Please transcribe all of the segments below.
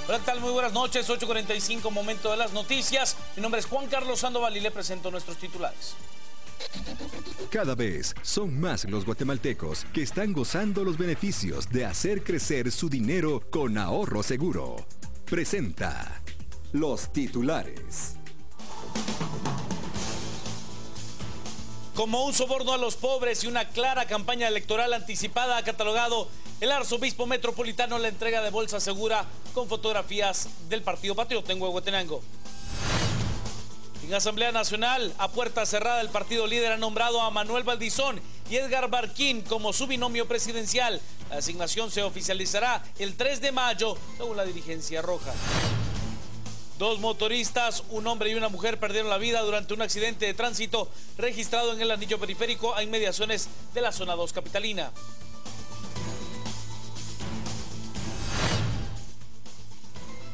Hola, ¿qué tal? Muy buenas noches, 8:45, momento de las noticias. Mi nombre es Juan Carlos Sandoval y le presento nuestros titulares. Cada vez son más los guatemaltecos que están gozando los beneficios de hacer crecer su dinero con ahorro seguro. Presenta los titulares. Como un soborno a los pobres y una clara campaña electoral anticipada, ha catalogado el arzobispo metropolitano la entrega de bolsa segura con fotografías del Partido Patriota en Huehuetenango. En Asamblea Nacional, a puerta cerrada, el partido líder ha nombrado a Manuel Valdizón y Edgar Barquín como su binomio presidencial. La designación se oficializará el 3 de mayo, según la dirigencia roja. 2 motoristas, un hombre y una mujer, perdieron la vida durante un accidente de tránsito registrado en el anillo periférico a inmediaciones de la zona 2 capitalina.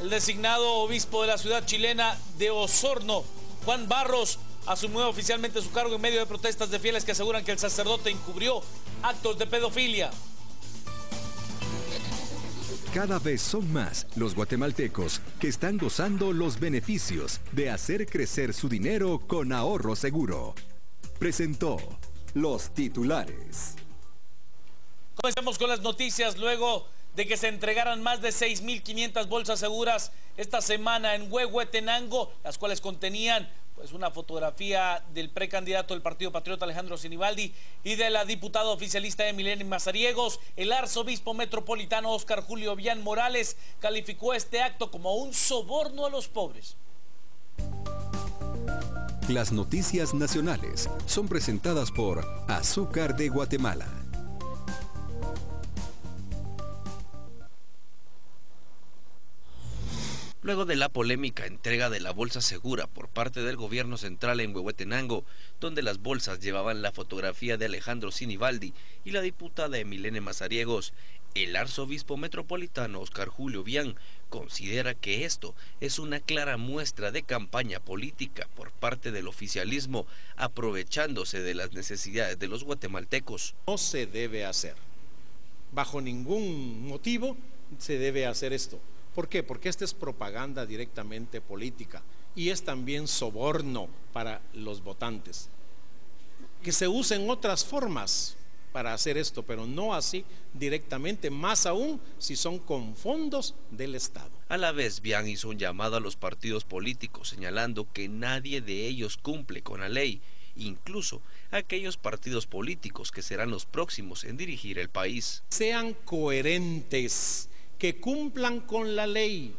El designado obispo de la ciudad chilena de Osorno, Juan Barros, asumió oficialmente su cargo en medio de protestas de fieles que aseguran que el sacerdote encubrió actos de pedofilia. Cada vez son más los guatemaltecos que están gozando los beneficios de hacer crecer su dinero con ahorro seguro. Presentó los titulares. Comenzamos con las noticias luego de que se entregaran más de 6.500 bolsas seguras esta semana en Huehuetenango, las cuales contenían una fotografía del precandidato del Partido Patriota Alejandro Sinibaldi y de la diputada oficialista Emilene Mazariegos. El arzobispo metropolitano Óscar Julio Vián Morales calificó este acto como un soborno a los pobres. Las noticias nacionales son presentadas por Azúcar de Guatemala. Luego de la polémica entrega de la bolsa segura por parte del gobierno central en Huehuetenango, donde las bolsas llevaban la fotografía de Alejandro Sinibaldi y la diputada Emilene Mazariegos, el arzobispo metropolitano Óscar Julio Vián considera que esto es una clara muestra de campaña política por parte del oficialismo, aprovechándose de las necesidades de los guatemaltecos. No se debe hacer, bajo ningún motivo se debe hacer esto. ¿Por qué? Porque esta es propaganda directamente política y es también soborno para los votantes. Que se usen otras formas para hacer esto, pero no así directamente, más aún si son con fondos del Estado. A la vez, Vián hizo un llamado a los partidos políticos, señalando que nadie de ellos cumple con la ley, incluso aquellos partidos políticos que serán los próximos en dirigir el país. Sean coherentes, que cumplan con la ley.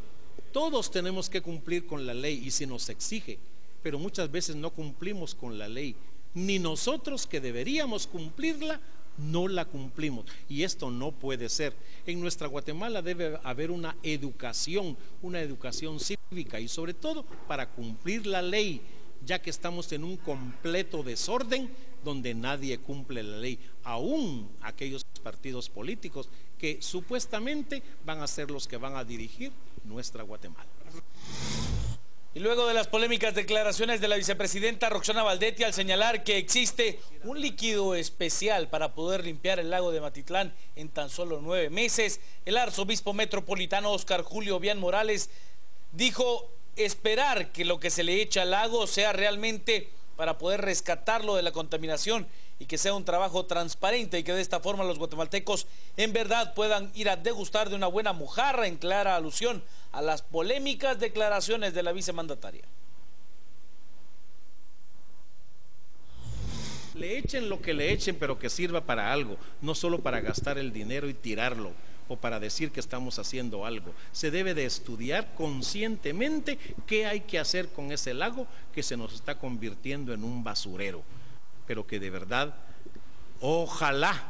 Todos tenemos que cumplir con la ley y se nos exige, pero muchas veces no cumplimos con la ley, ni nosotros que deberíamos cumplirla, no la cumplimos, y esto no puede ser. En nuestra Guatemala debe haber una educación cívica y sobre todo para cumplir la ley, ya que estamos en un completo desorden donde nadie cumple la ley, aún aquellos partidos políticos que supuestamente van a ser los que van a dirigir nuestra Guatemala. Y luego de las polémicas declaraciones de la vicepresidenta Roxana Valdetti al señalar que existe un líquido especial para poder limpiar el lago de Matitlán en tan solo 9 meses, el arzobispo metropolitano Óscar Julio Vián Morales dijo esperar que lo que se le echa al lago sea realmente para poder rescatarlo de la contaminación y que sea un trabajo transparente y que de esta forma los guatemaltecos en verdad puedan ir a degustar de una buena mojarra, en clara alusión a las polémicas declaraciones de la vicemandataria. Le echen lo que le echen, pero que sirva para algo, no solo para gastar el dinero y tirarlo, o para decir que estamos haciendo algo. Se debe de estudiar conscientemente qué hay que hacer con ese lago que se nos está convirtiendo en un basurero, pero que de verdad, ojalá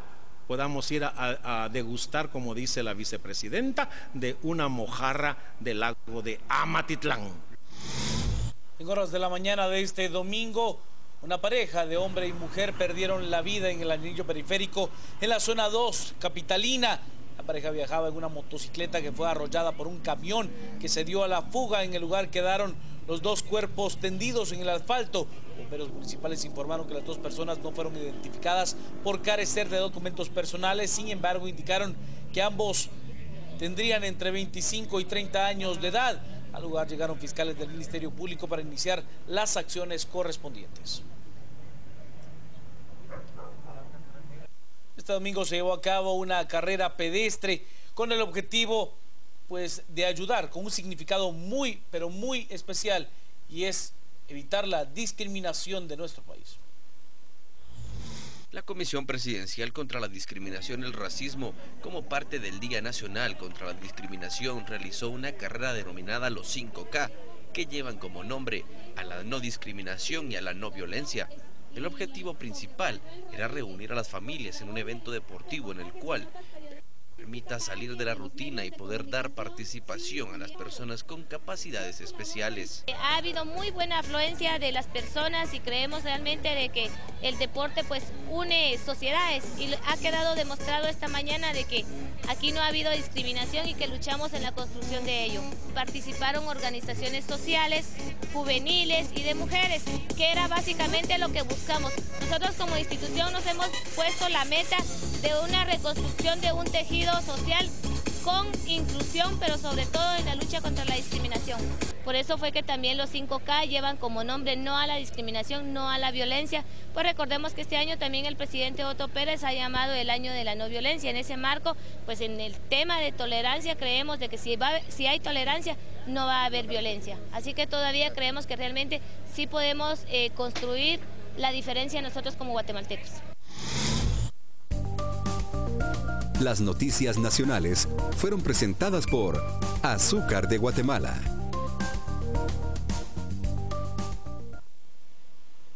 podamos ir a degustar, como dice la vicepresidenta, de una mojarra del lago de Amatitlán. En horas de la mañana de este domingo, una pareja de hombre y mujer perdieron la vida en el anillo periférico en la zona 2 capitalina. La pareja viajaba en una motocicleta que fue arrollada por un camión que se dio a la fuga. En el lugar quedaron los 2 cuerpos tendidos en el asfalto. Bomberos municipales informaron que las 2 personas no fueron identificadas por carecer de documentos personales. Sin embargo, indicaron que ambos tendrían entre 25 y 30 años de edad. Al lugar llegaron fiscales del Ministerio Público para iniciar las acciones correspondientes. Este domingo se llevó a cabo una carrera pedestre con el objetivo de ayudar, con un significado muy, pero muy especial, y es evitar la discriminación de nuestro país. La Comisión Presidencial contra la Discriminación y el Racismo, como parte del Día Nacional contra la Discriminación, realizó una carrera denominada Los 5K, que llevan como nombre a la no discriminación y a la no violencia. El objetivo principal era reunir a las familias en un evento deportivo en el cual permita salir de la rutina y poder dar participación a las personas con capacidades especiales. Ha habido muy buena afluencia de las personas y creemos realmente de que el deporte une sociedades, y ha quedado demostrado esta mañana de que aquí no ha habido discriminación y que luchamos en la construcción de ello. Participaron organizaciones sociales, juveniles y de mujeres, que era básicamente lo que buscamos. Nosotros como institución nos hemos puesto la meta de una reconstrucción de un tejido social con inclusión, pero sobre todo en la lucha contra la discriminación. Por eso fue que también los 5K llevan como nombre no a la discriminación, no a la violencia. Pues recordemos que este año también el presidente Otto Pérez ha llamado el año de la no violencia. En ese marco, pues en el tema de tolerancia, creemos de que si hay tolerancia, no va a haber violencia. Así que todavía creemos que realmente sí podemos construir la diferencia nosotros como guatemaltecos. Las noticias nacionales fueron presentadas por Azúcar de Guatemala.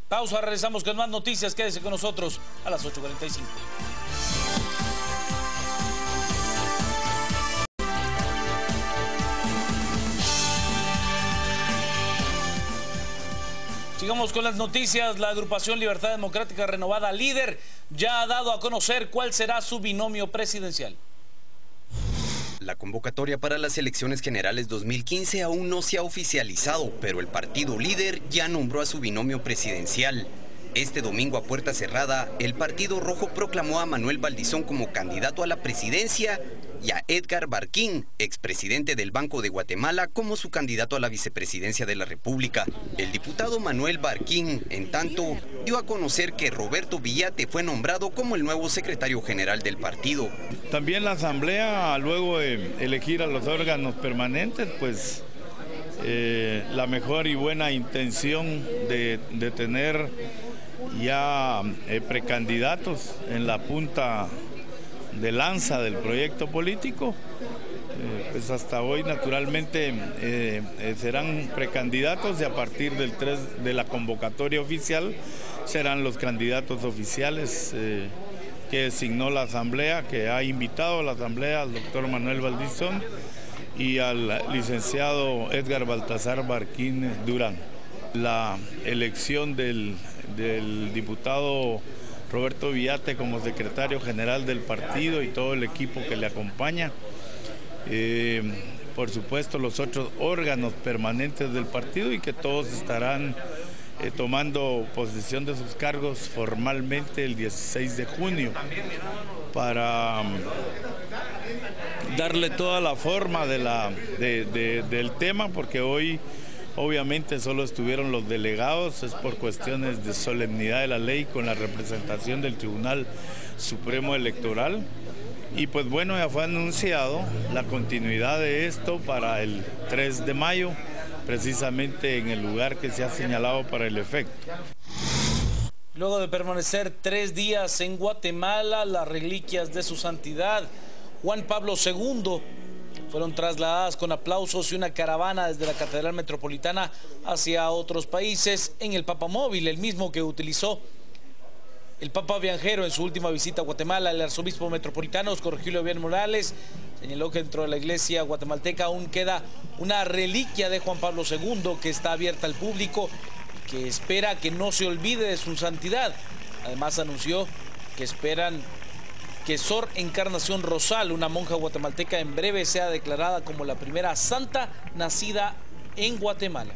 Pausa, regresamos con más noticias. Quédese con nosotros a las 8:45. Sigamos con las noticias. La agrupación Libertad Democrática Renovada, Líder, ya ha dado a conocer cuál será su binomio presidencial. La convocatoria para las elecciones generales 2015 aún no se ha oficializado, pero el partido Líder ya nombró a su binomio presidencial. Este domingo a puerta cerrada, el Partido Rojo proclamó a Manuel Valdizón como candidato a la presidencia y a Edgar Barquín, expresidente del Banco de Guatemala, como su candidato a la vicepresidencia de la República. El diputado Manuel Barquín, en tanto, dio a conocer que Roberto Villate fue nombrado como el nuevo secretario general del partido. También la Asamblea, luego de elegir a los órganos permanentes, pues la mejor y buena intención de tener ya precandidatos en la punta de lanza del proyecto político, pues hasta hoy naturalmente serán precandidatos y a partir del 3 de la convocatoria oficial serán los candidatos oficiales que designó la Asamblea, que ha invitado a la Asamblea al doctor Manuel Valdizón y al licenciado Edgar Baltasar Barquín Durán. La elección del diputado Roberto Villate como secretario general del partido y todo el equipo que le acompaña. Por supuesto, los otros órganos permanentes del partido y que todos estarán tomando posesión de sus cargos formalmente el 16 de junio para darle toda la forma del tema, porque hoy obviamente solo estuvieron los delegados, es por cuestiones de solemnidad de la ley con la representación del Tribunal Supremo Electoral. Y pues bueno, ya fue anunciado la continuidad de esto para el 3 de mayo, precisamente en el lugar que se ha señalado para el efecto. Luego de permanecer 3 días en Guatemala, las reliquias de su santidad Juan Pablo II fueron trasladadas con aplausos y una caravana desde la Catedral Metropolitana hacia otros países en el Papamóvil, el mismo que utilizó el Papa Viajero en su última visita a Guatemala. El arzobispo metropolitano Oscar Regilio Bien Morales señaló que dentro de la iglesia guatemalteca aún queda una reliquia de Juan Pablo II que está abierta al público y que espera que no se olvide de su santidad. Además anunció que esperan que Sor Encarnación Rosal, una monja guatemalteca, en breve sea declarada como la primera santa nacida en Guatemala.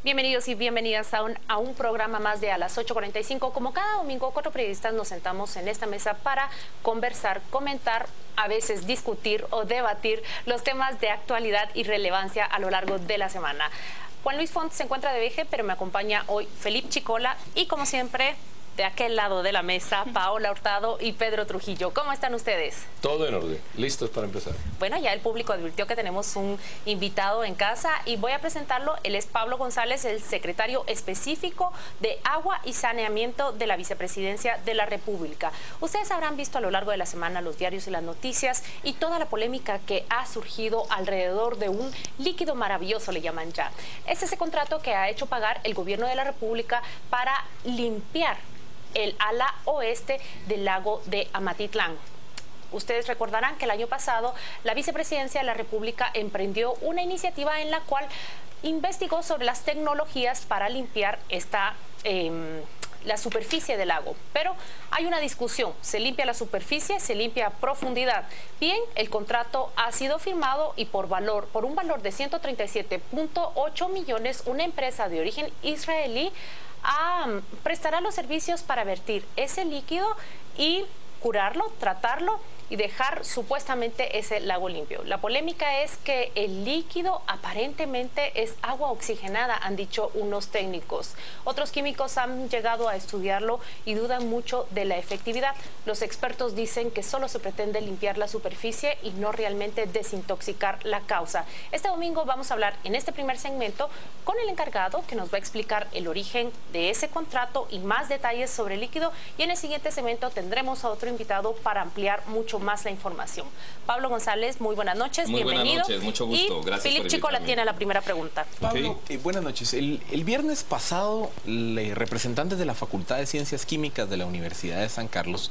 Bienvenidos y bienvenidas a un programa más de A las 8:45. Como cada domingo, 4 periodistas nos sentamos en esta mesa para conversar, comentar, a veces discutir o debatir los temas de actualidad y relevancia a lo largo de la semana. Juan Luis Font se encuentra de viaje, pero me acompaña hoy Felipe Chicola y, como siempre, de aquel lado de la mesa, Paola Hurtado y Pedro Trujillo. ¿Cómo están ustedes? Todo en orden, listos para empezar. Bueno, ya el público advirtió que tenemos un invitado en casa y voy a presentarlo. Él es Pablo González, el secretario específico de Agua y Saneamiento de la Vicepresidencia de la República. Ustedes habrán visto a lo largo de la semana los diarios y las noticias y toda la polémica que ha surgido alrededor de un líquido maravilloso, le llaman ya. Es ese contrato que ha hecho pagar el gobierno de la República para limpiar el ala oeste del lago de Amatitlán. Ustedes recordarán que el año pasado la Vicepresidencia de la República emprendió una iniciativa en la cual investigó sobre las tecnologías para limpiar la superficie del lago. Pero hay una discusión, ¿se limpia la superficie, se limpia a profundidad? Bien, el contrato ha sido firmado y por un valor de 137.8 millones, una empresa de origen israelí prestará los servicios para vertir ese líquido y curarlo, tratarlo y dejar supuestamente ese lago limpio. La polémica es que el líquido aparentemente es agua oxigenada, han dicho unos técnicos. Otros químicos han llegado a estudiarlo y dudan mucho de la efectividad. Los expertos dicen que solo se pretende limpiar la superficie y no realmente desintoxicar la causa. Este domingo vamos a hablar en este primer segmento con el encargado que nos va a explicar el origen de ese contrato y más detalles sobre el líquido, y en el siguiente segmento tendremos a otro invitado para ampliar mucho más la información. Pablo González, muy buenas noches, bienvenido. Buenas noches, mucho gusto, y gracias. Felipe Chicola tiene la primera pregunta. Pablo, buenas noches. El viernes pasado, representantes de la Facultad de Ciencias Químicas de la Universidad de San Carlos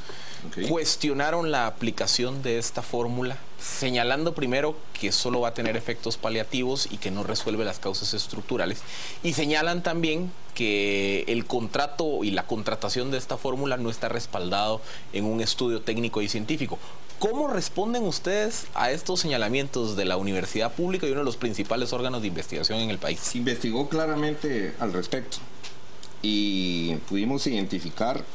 cuestionaron la aplicación de esta fórmula, señalando primero que solo va a tener efectos paliativos y que no resuelve las causas estructurales, y señalan también que el contrato y la contratación de esta fórmula no está respaldado en un estudio técnico y científico. ¿Cómo responden ustedes a estos señalamientos de la universidad pública y uno de los principales órganos de investigación en el país? Se investigó claramente al respecto y pudimos identificar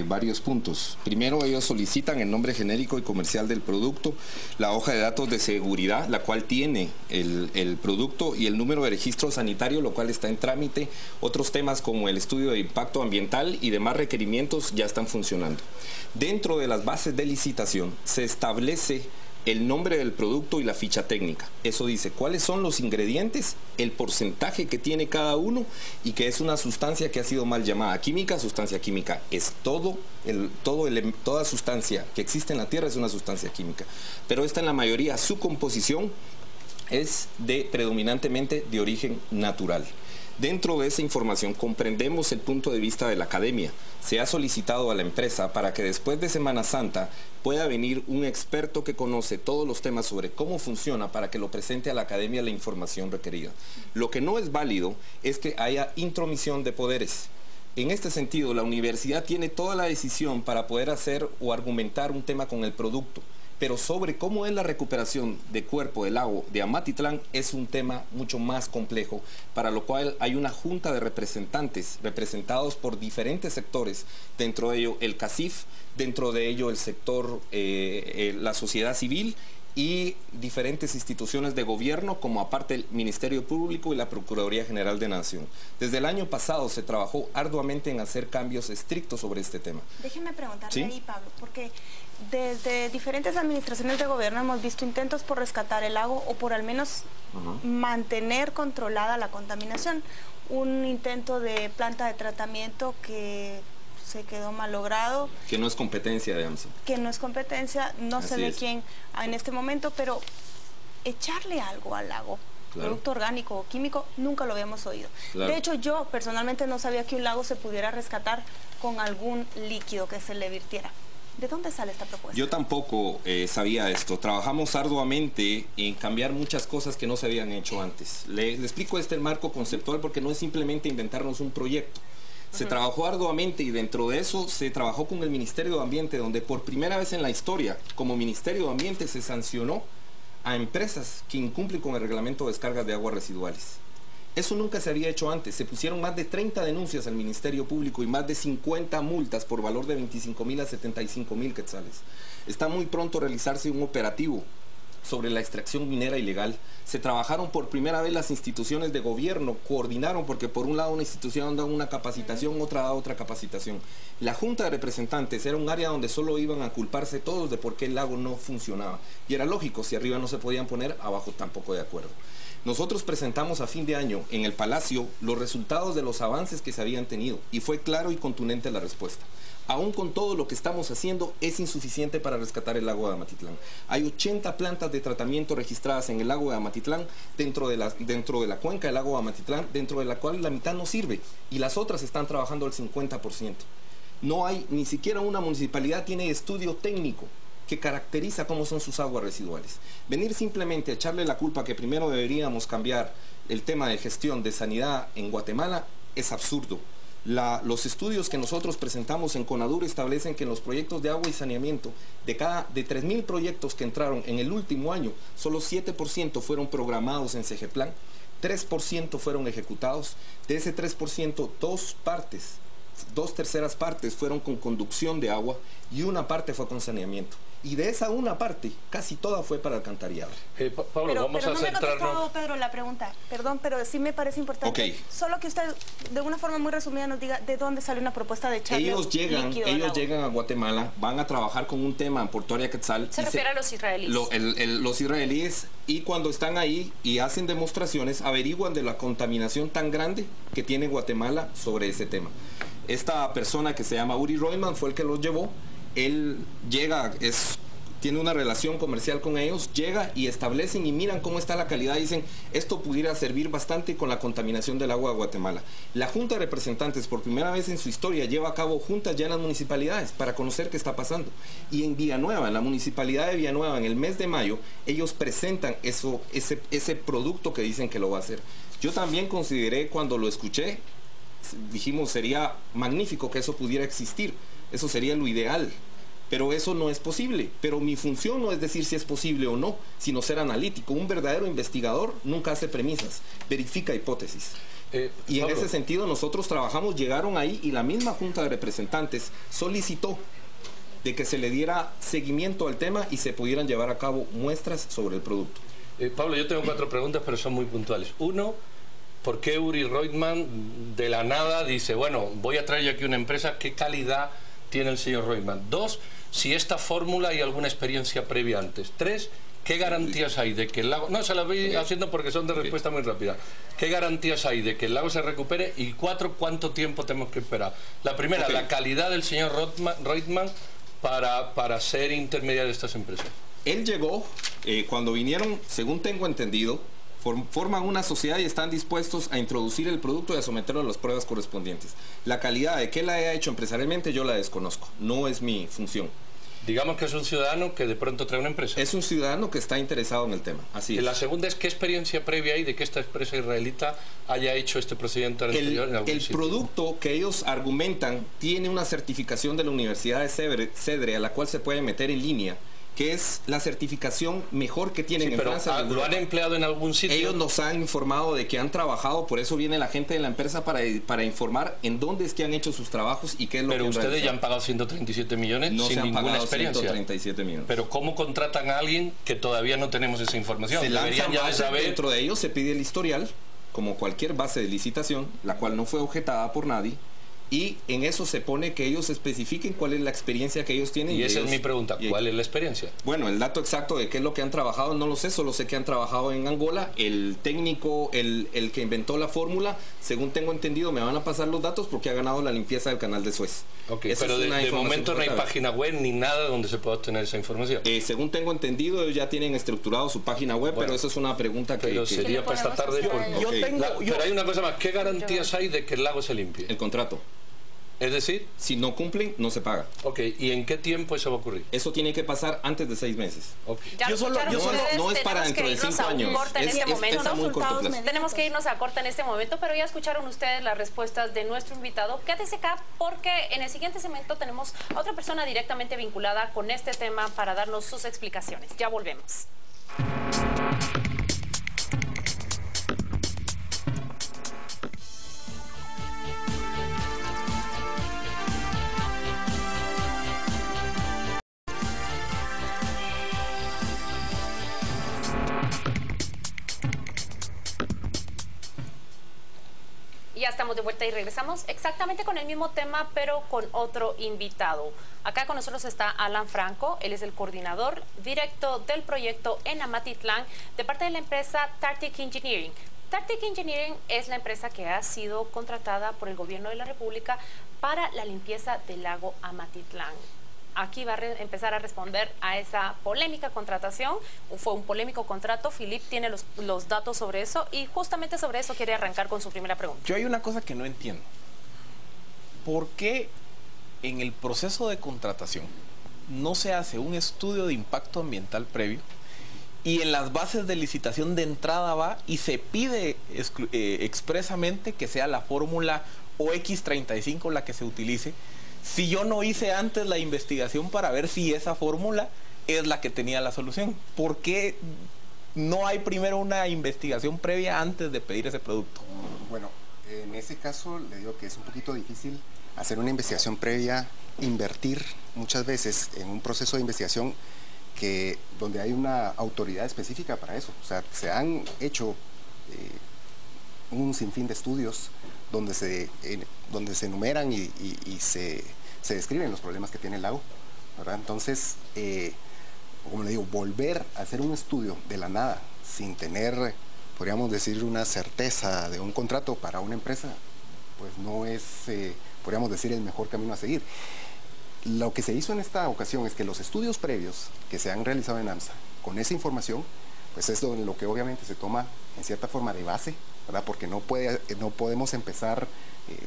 varios puntos. Primero, ellos solicitan el nombre genérico y comercial del producto, la hoja de datos de seguridad, la cual tiene el producto, y el número de registro sanitario, lo cual está en trámite. Otros temas como el estudio de impacto ambiental y demás requerimientos ya están funcionando. Dentro de las bases de licitación se establece el nombre del producto y la ficha técnica. Eso dice cuáles son los ingredientes, el porcentaje que tiene cada uno, y que es una sustancia que ha sido mal llamada química. Sustancia química es toda sustancia que existe en la Tierra es una sustancia química. Pero esta, en la mayoría, su composición es predominantemente de origen natural. Dentro de esa información comprendemos el punto de vista de la academia. Se ha solicitado a la empresa para que después de Semana Santa pueda venir un experto que conoce todos los temas sobre cómo funciona, para que lo presente a la academia la información requerida. Lo que no es válido es que haya intromisión de poderes. En este sentido, la universidad tiene toda la decisión para poder hacer o argumentar un tema con el producto, pero sobre cómo es la recuperación de cuerpo del lago de Amatitlán es un tema mucho más complejo, para lo cual hay una junta de representantes representados por diferentes sectores, dentro de ello el CACIF, dentro de ello el sector, la sociedad civil y diferentes instituciones de gobierno, como aparte el Ministerio Público y la Procuraduría General de Nación. Desde el año pasado se trabajó arduamente en hacer cambios estrictos sobre este tema. Déjeme preguntarle ahí, Pablo, porque desde diferentes administraciones de gobierno hemos visto intentos por rescatar el lago o por al menos mantener controlada la contaminación. Un intento de planta de tratamiento que se quedó malogrado. Que no es competencia de AMSA. Que no es competencia, no sé de quién en este momento, pero echarle algo al lago, producto orgánico o químico, nunca lo habíamos oído. De hecho, yo personalmente no sabía que un lago se pudiera rescatar con algún líquido que se le virtiera. ¿De dónde sale esta propuesta? Yo tampoco sabía esto. Trabajamos arduamente en cambiar muchas cosas que no se habían hecho antes. Le explico el marco conceptual, porque no es simplemente inventarnos un proyecto. Se trabajó arduamente, y dentro de eso se trabajó con el Ministerio de Ambiente, donde por primera vez en la historia, como Ministerio de Ambiente, se sancionó a empresas que incumplen con el reglamento de descargas de aguas residuales. Eso nunca se había hecho antes. Se pusieron más de 30 denuncias al Ministerio Público y más de 50 multas por valor de 25.000 a 75.000 quetzales. Está muy pronto a realizarse un operativo sobre la extracción minera ilegal. Se trabajaron por primera vez las instituciones de gobierno, coordinaron, porque por un lado una institución da una capacitación, otra da otra capacitación. La Junta de Representantes era un área donde solo iban a culparse todos de por qué el lago no funcionaba. Y era lógico, si arriba no se podían poner, abajo tampoco de acuerdo. Nosotros presentamos a fin de año en el Palacio los resultados de los avances que se habían tenido y fue claro y contundente la respuesta. Aún con todo lo que estamos haciendo es insuficiente para rescatar el lago de Amatitlán. Hay 80 plantas de tratamiento registradas en el lago de Amatitlán dentro de la cuenca del lago de Amatitlán, dentro de la cual la mitad no sirve y las otras están trabajando al 50%. No hay, ni siquiera una municipalidad tiene estudio técnico que caracteriza cómo son sus aguas residuales. Venir simplemente a echarle la culpa que primero deberíamos cambiar el tema de gestión de sanidad en Guatemala es absurdo. Los estudios que nosotros presentamos en CONADUR establecen que en los proyectos de agua y saneamiento, de 3.000 proyectos que entraron en el último año, solo 7% fueron programados en CEGEPLAN, 3% fueron ejecutados. De ese 3%, dos terceras partes fueron con conducción de agua y una parte fue con saneamiento. Y de esa una parte, casi toda fue para alcantarillado. Pablo, vamos a centrarnos. Pero no me ha contestado, Pedro, la pregunta. Perdón, pero sí me parece importante. Okay. Solo que usted, de una forma muy resumida, nos diga de dónde sale una propuesta de echarle líquido. Ellos llegan a Guatemala, van a trabajar con un tema en Portuaria Quetzal. Se refiere a los israelíes. Los israelíes, y cuando están ahí y hacen demostraciones, averiguan de la contaminación tan grande que tiene Guatemala sobre ese tema. Esta persona que se llama Uri Reutemann fue el que los llevó. Él llega, tiene una relación comercial con ellos, llega y establecen y miran cómo está la calidad y dicen, esto pudiera servir bastante con la contaminación del agua de Guatemala. La Junta de Representantes, por primera vez en su historia, lleva a cabo juntas ya en las municipalidades para conocer qué está pasando. Y en Villanueva, en la municipalidad de Villanueva, en el mes de mayo, ellos presentan ese producto que dicen que lo va a hacer. Yo también consideré, cuando lo escuché, dijimos, sería magnífico que eso pudiera existir. Eso sería lo ideal, pero eso no es posible. Pero mi función no es decir si es posible o no, sino ser analítico. Un verdadero investigador nunca hace premisas, verifica hipótesis. Y en ese sentido nosotros trabajamos, llegaron ahí y la misma Junta de Representantes solicitó de que se le diera seguimiento al tema y se pudieran llevar a cabo muestras sobre el producto. Pablo, yo tengo 4 preguntas, pero son muy puntuales. Uno, ¿por qué Uri Reutemann de la nada dice, bueno, voy a traer yo aquí una empresa, qué calidad tiene el señor Reutemann? 2, si esta fórmula hay alguna experiencia previa antes. 3, ¿qué garantías hay de que el lago... No, se las voy haciendo porque son de respuesta muy rápida. ¿Qué garantías hay de que el lago se recupere? Y 4, ¿cuánto tiempo tenemos que esperar? La primera, la calidad del señor Reutemann para ser intermediario de estas empresas. Él llegó, cuando vinieron, según tengo entendido, forman una sociedad y están dispuestos a introducir el producto y a someterlo a las pruebas correspondientes. La calidad de que él haya hecho empresarialmente yo la desconozco, no es mi función. Digamos que es un ciudadano que de pronto trae una empresa. Es un ciudadano que está interesado en el tema, así es. La segunda es, ¿qué experiencia previa hay de que esta empresa israelita haya hecho este procedimiento anterior en algún sitio? Producto que ellos argumentan tiene una certificación de la Universidad de Cedre a la cual se puede meter en línea, que es la certificación mejor que tienen en Francia. ¿Lo han empleado en algún sitio? Ellos nos han informado de que han trabajado, por eso viene la gente de la empresa para informar en dónde es que han hecho sus trabajos y qué es lo que han realizado. Pero ustedes ya han pagado 137 millones no sin se han ninguna pagado experiencia. 137 millones. Pero ¿cómo contratan a alguien que todavía no tenemos esa información? Se lanzan bases, dentro de ellos se pide el historial, como cualquier base de licitación, la cual no fue objetada por nadie. Y en eso se pone que ellos especifiquen cuál es la experiencia que ellos tienen. Y esa es mi pregunta, ¿cuál es la experiencia? Bueno, el dato exacto de qué es lo que han trabajado no lo sé, solo sé que han trabajado en Angola. El técnico, el que inventó la fórmula, según tengo entendido, me van a pasar los datos porque ha ganado la limpieza del canal de Suez. Okay, pero de momento no hay página web ni nada donde se pueda obtener esa información. Según tengo entendido, ellos ya tienen estructurado su página web, bueno, pero eso es una pregunta que... Pero sería para esta tarde... Pero hay una cosa más, ¿qué garantías hay de que el lago se limpie? El contrato. Es decir, si no cumplen, no se paga. Ok, ¿y en qué tiempo eso va a ocurrir? Eso tiene que pasar antes de 6 meses. Okay. No es para dentro de 5 años. Tenemos que irnos a corte en este momento, pero ya escucharon ustedes las respuestas de nuestro invitado. Quédese acá porque en el siguiente segmento tenemos a otra persona directamente vinculada con este tema para darnos sus explicaciones. Ya volvemos. Ya estamos de vuelta y regresamos exactamente con el mismo tema, pero con otro invitado. Acá con nosotros está Alan Franco, él es el coordinador directo del proyecto en Amatitlán de parte de la empresa Tartic Engineering. Tartic Engineering es la empresa que ha sido contratada por el gobierno de la República para la limpieza del lago Amatitlán. Aquí va a empezar a responder a esa polémica contratación. Fue un polémico contrato. Philip tiene los datos sobre eso y justamente sobre eso quiere arrancar con su primera pregunta. Yo hay una cosa que no entiendo. ¿Por qué en el proceso de contratación no se hace un estudio de impacto ambiental previo y en las bases de licitación de entrada va y se pide expresamente que sea la fórmula OX35 la que se utilice? Si yo no hice antes la investigación para ver si esa fórmula es la que tenía la solución, ¿por qué no hay primero una investigación previa antes de pedir ese producto? Bueno, en ese caso le digo que es un poquito difícil hacer una investigación previa, invertir muchas veces en un proceso de investigación donde hay una autoridad específica para eso. O sea, se han hecho un sinfín de estudios donde se enumeran y se describen los problemas que tiene el lago, ¿verdad? Entonces, como le digo, volver a hacer un estudio de la nada sin tener, podríamos decir, una certeza de un contrato para una empresa, pues no es, podríamos decir, el mejor camino a seguir. Lo que se hizo en esta ocasión es que los estudios previos que se han realizado en AMSA, con esa información, pues es lo que obviamente se toma en cierta forma de base, ¿verdad? Porque no podemos empezar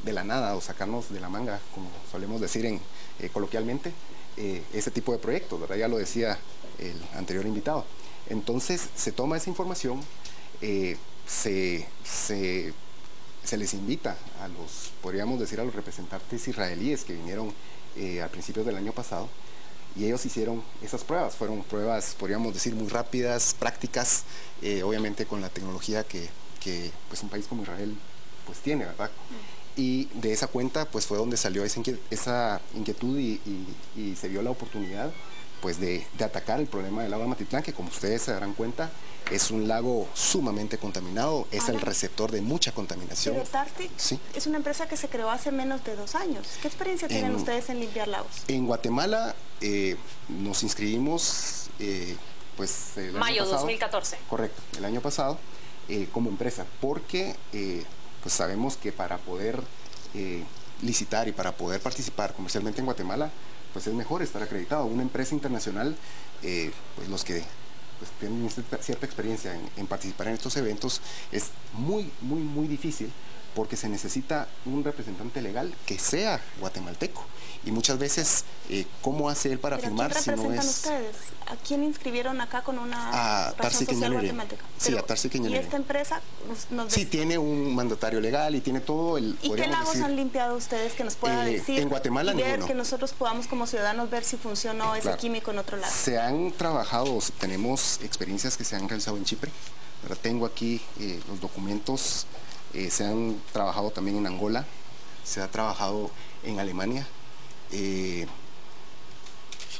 de la nada o sacarnos de la manga, como solemos decir coloquialmente, ese tipo de proyectos, ¿verdad? Ya lo decía el anterior invitado. Entonces se toma esa información, se les invita a los, podríamos decir, a los representantes israelíes que vinieron a principios del año pasado, y ellos hicieron esas pruebas. Fueron pruebas, podríamos decir, muy rápidas, prácticas, obviamente con la tecnología que pues un país como Israel pues tiene, ¿verdad? Y de esa cuenta pues fue donde salió esa inquietud y se vio la oportunidad pues de atacar el problema del lago Amatitlán, que como ustedes se darán cuenta es un lago sumamente contaminado, es el receptor de mucha contaminación. Pero Tartic es una empresa que se creó hace menos de 2 años. ¿Qué experiencia tienen ustedes en limpiar lagos? En Guatemala nos inscribimos pues el mayo año pasado, 2014. Correcto, el año pasado como empresa, porque pues sabemos que para poder licitar y para poder participar comercialmente en Guatemala, pues es mejor estar acreditado. Una empresa internacional, pues los que pues tienen cierta experiencia en participar en estos eventos, es muy difícil, porque se necesita un representante legal que sea guatemalteco. Y muchas veces, ¿cómo hace él para firmar si no es...? ¿A quién representan ustedes? ¿A quién inscribieron acá con una razón social guatemalteca? Sí, a Tartic Engineering. ¿Y esta empresa sí, tiene un mandatario legal y tiene todo el... ¿Y qué lagos han limpiado ustedes que nos pueda decir? En Guatemala y ver ninguno. Que nosotros podamos como ciudadanos ver si funcionó ese químico en otro lado. Se han trabajado, tenemos experiencias que se han realizado en Chipre. Ahora tengo aquí los documentos. Se han trabajado también en Angola, se ha trabajado en Alemania.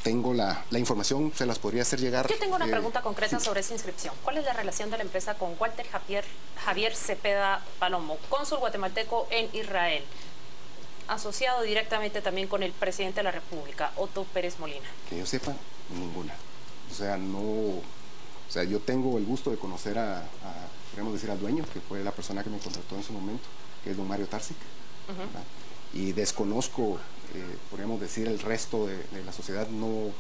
Tengo la información, se las podría hacer llegar. Yo tengo una pregunta concreta sobre esa inscripción. ¿Cuál es la relación de la empresa con Walter Javier Cepeda Palomo, cónsul guatemalteco en Israel, asociado directamente también con el presidente de la República, Otto Pérez Molina? Que yo sepa, ninguna. O sea, no... O sea, yo tengo el gusto de conocer podríamos decir, al dueño, que fue la persona que me contrató en su momento, que es don Mario Tarcic, y desconozco, podríamos decir, el resto de la sociedad. No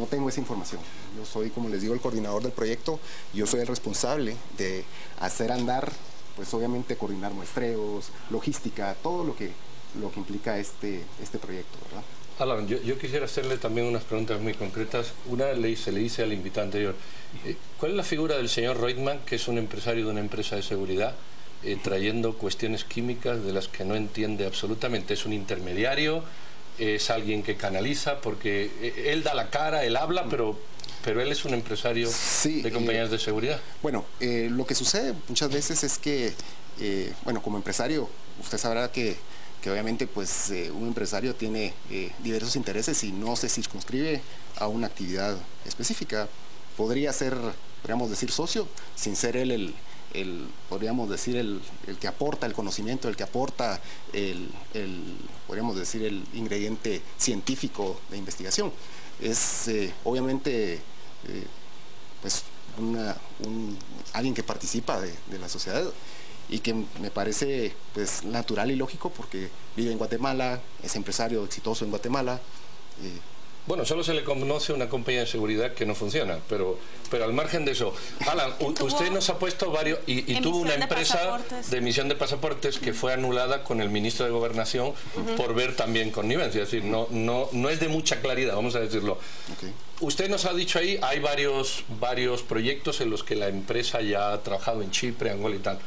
tengo esa información. Yo soy, como les digo, el coordinador del proyecto. Yo soy el responsable de hacer andar, pues obviamente coordinar muestreos, logística, todo lo que implica este proyecto, ¿verdad? Alan, yo quisiera hacerle también unas preguntas muy concretas. Una se le dice al invitado anterior, ¿cuál es la figura del señor Reutemann, que es un empresario de una empresa de seguridad, trayendo cuestiones químicas de las que no entiende absolutamente? ¿Es un intermediario? ¿Es alguien que canaliza? Porque él da la cara, él habla, pero él es un empresario de compañías de seguridad. Bueno, lo que sucede muchas veces es que, bueno, como empresario, usted sabrá que obviamente pues un empresario tiene diversos intereses y no se circunscribe a una actividad específica. podría ser, podríamos decir, socio, sin ser él podríamos decir, el que aporta el conocimiento, el que aporta podríamos decir, el ingrediente científico de investigación. Es obviamente pues alguien que participa de la sociedad y que me parece pues natural y lógico porque vive en Guatemala, es empresario exitoso en Guatemala. Bueno, solo se le conoce una compañía de seguridad que no funciona, pero al margen de eso, Alan, usted nos ha puesto varios, y tuvo una empresa de emisión de pasaportes que fue anulada con el ministro de Gobernación por ver también connivencia, es decir, no es de mucha claridad, vamos a decirlo. Okay. Usted nos ha dicho ahí, hay varios proyectos en los que la empresa ya ha trabajado en Chipre, Angola y tal.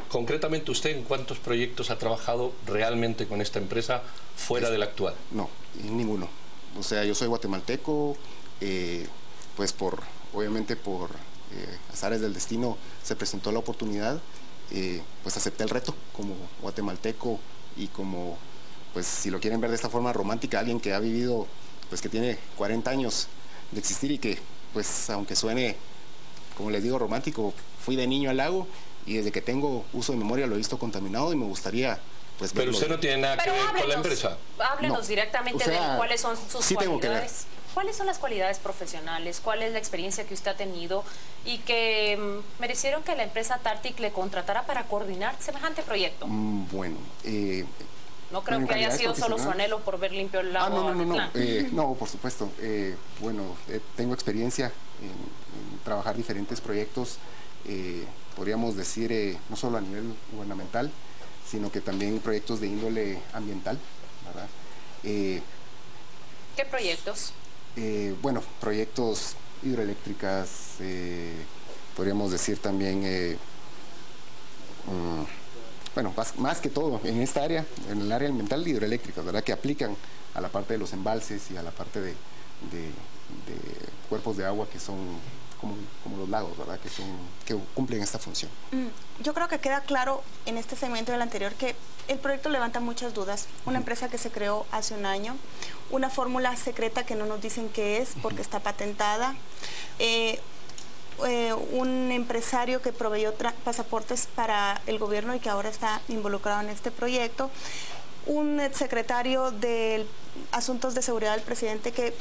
Concretamente, ¿usted en cuántos proyectos ha trabajado realmente con esta empresa fuera del actual? No, en ninguno. O sea, yo soy guatemalteco, pues obviamente por azares del destino se presentó la oportunidad, pues acepté el reto como guatemalteco y como, pues si lo quieren ver de esta forma romántica, alguien que ha vivido, pues que tiene 40 años de existir y que, pues aunque suene, como les digo, romántico, fui de niño al lago y desde que tengo uso de memoria lo he visto contaminado y me gustaría... Pues pero usted no tiene nada que ver con la empresa. Háblenos directamente de cuáles son sus cualidades. ¿Cuáles son las cualidades profesionales? ¿Cuál es la experiencia que usted ha tenido y que merecieron que la empresa Tartic le contratara para coordinar semejante proyecto? Bueno, no creo que haya sido solo su anhelo por ver limpio el lago. No, por supuesto. Bueno, tengo experiencia en trabajar diferentes proyectos, podríamos decir, no solo a nivel gubernamental, sino que también proyectos de índole ambiental, ¿verdad? ¿Qué proyectos? Bueno, proyectos hidroeléctricas, podríamos decir también, bueno, más que todo en esta área, en el área ambiental, hidroeléctricas, ¿verdad? Que aplican a la parte de los embalses y a la parte de cuerpos de agua que son como los lagos, ¿verdad? Que cumplen esta función. Yo creo que queda claro en este segmento y el anterior que el proyecto levanta muchas dudas. Una empresa que se creó hace un año, una fórmula secreta que no nos dicen qué es porque está patentada, un empresario que proveyó pasaportes para el gobierno y que ahora está involucrado en este proyecto, un secretario de Asuntos de Seguridad del presidente que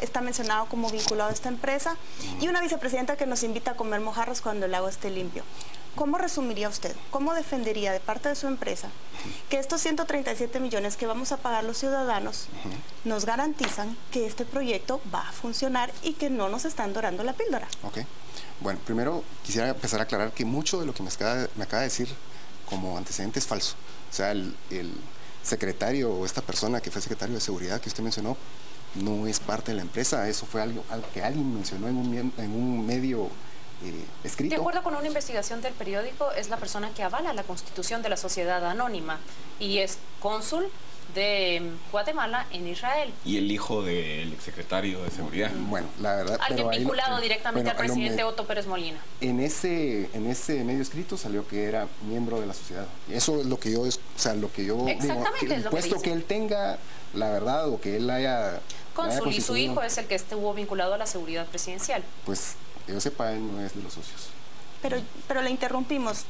está mencionado como vinculado a esta empresa y una vicepresidenta que nos invita a comer mojarras cuando el lago esté limpio. ¿Cómo resumiría usted? ¿Cómo defendería de parte de su empresa que estos 137 millones que vamos a pagar los ciudadanos nos garantizan que este proyecto va a funcionar y que no nos están dorando la píldora? Ok. Bueno, primero quisiera empezar a aclarar que mucho de lo que me acaba de decir como antecedente es falso. O sea, el secretario o esta persona que fue secretario de seguridad que usted mencionó no es parte de la empresa. Eso fue algo que alguien mencionó en un medio escrito. De acuerdo con una investigación del periódico, es la persona que avala la constitución de la sociedad anónima y es cónsul de Guatemala en Israel. Y el hijo del exsecretario de seguridad. Bueno, la verdad... Alguien vinculado directamente al presidente Otto Pérez Molina. En ese medio escrito salió que era miembro de la sociedad. Eso es lo que yo... Exactamente digo, es lo puesto que él tenga la verdad o que él haya... Cónsul y su hijo es el que estuvo vinculado a la seguridad presidencial. Pues que yo sepa, él no es de los socios. Pero le interrumpimos.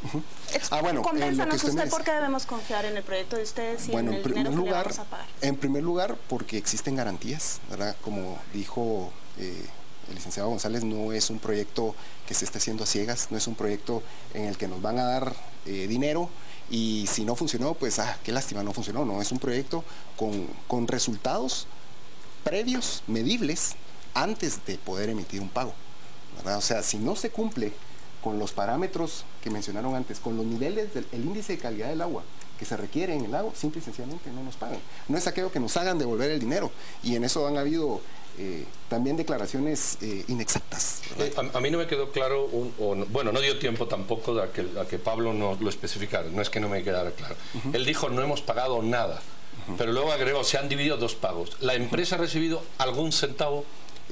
Bueno, convénzanos usted por qué debemos confiar en el proyecto de ustedes y en el dinero que le vamos a pagar. En primer lugar, porque existen garantías, ¿verdad? Como dijo el licenciado González, no es un proyecto que se esté haciendo a ciegas, no es un proyecto en el que nos van a dar dinero y si no funcionó, pues qué lástima, no funcionó. No, es un proyecto con resultados previos, medibles, antes de poder emitir un pago, ¿verdad? O sea, si no se cumple con los parámetros que mencionaron antes, con los niveles del índice de calidad del agua que se requiere en el lago, simple y sencillamente no nos pagan. No es aquello que nos hagan devolver el dinero, y en eso han habido también declaraciones inexactas. A mí no me quedó claro, bueno, no dio tiempo tampoco a que Pablo nos lo especificara, no es que no me quedara claro. Él dijo, no hemos pagado nada, pero luego agregó, se han dividido 2 pagos. ¿La empresa ha recibido algún centavo?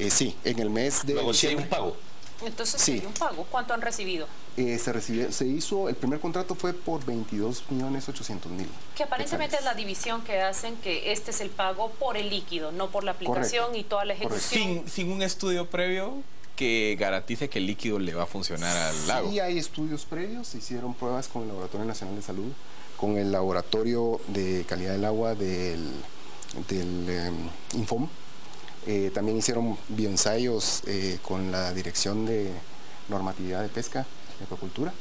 Sí, en el mes de luego sí hay un pago. Entonces sí hay un pago. ¿Cuánto han recibido? Se hizo, el primer contrato fue por 22.800.000. Que aparentemente es la división que hacen, que este es el pago por el líquido, no por la aplicación. Correcto. Y toda la ejecución. Sin un estudio previo que garantice que el líquido le va a funcionar al lago. Sí hay estudios previos, se hicieron pruebas con el Laboratorio Nacional de Salud, con el Laboratorio de Calidad del Agua del Infom. También hicieron bioensayos con la Dirección de Normatividad de Pesca y Acuacultura.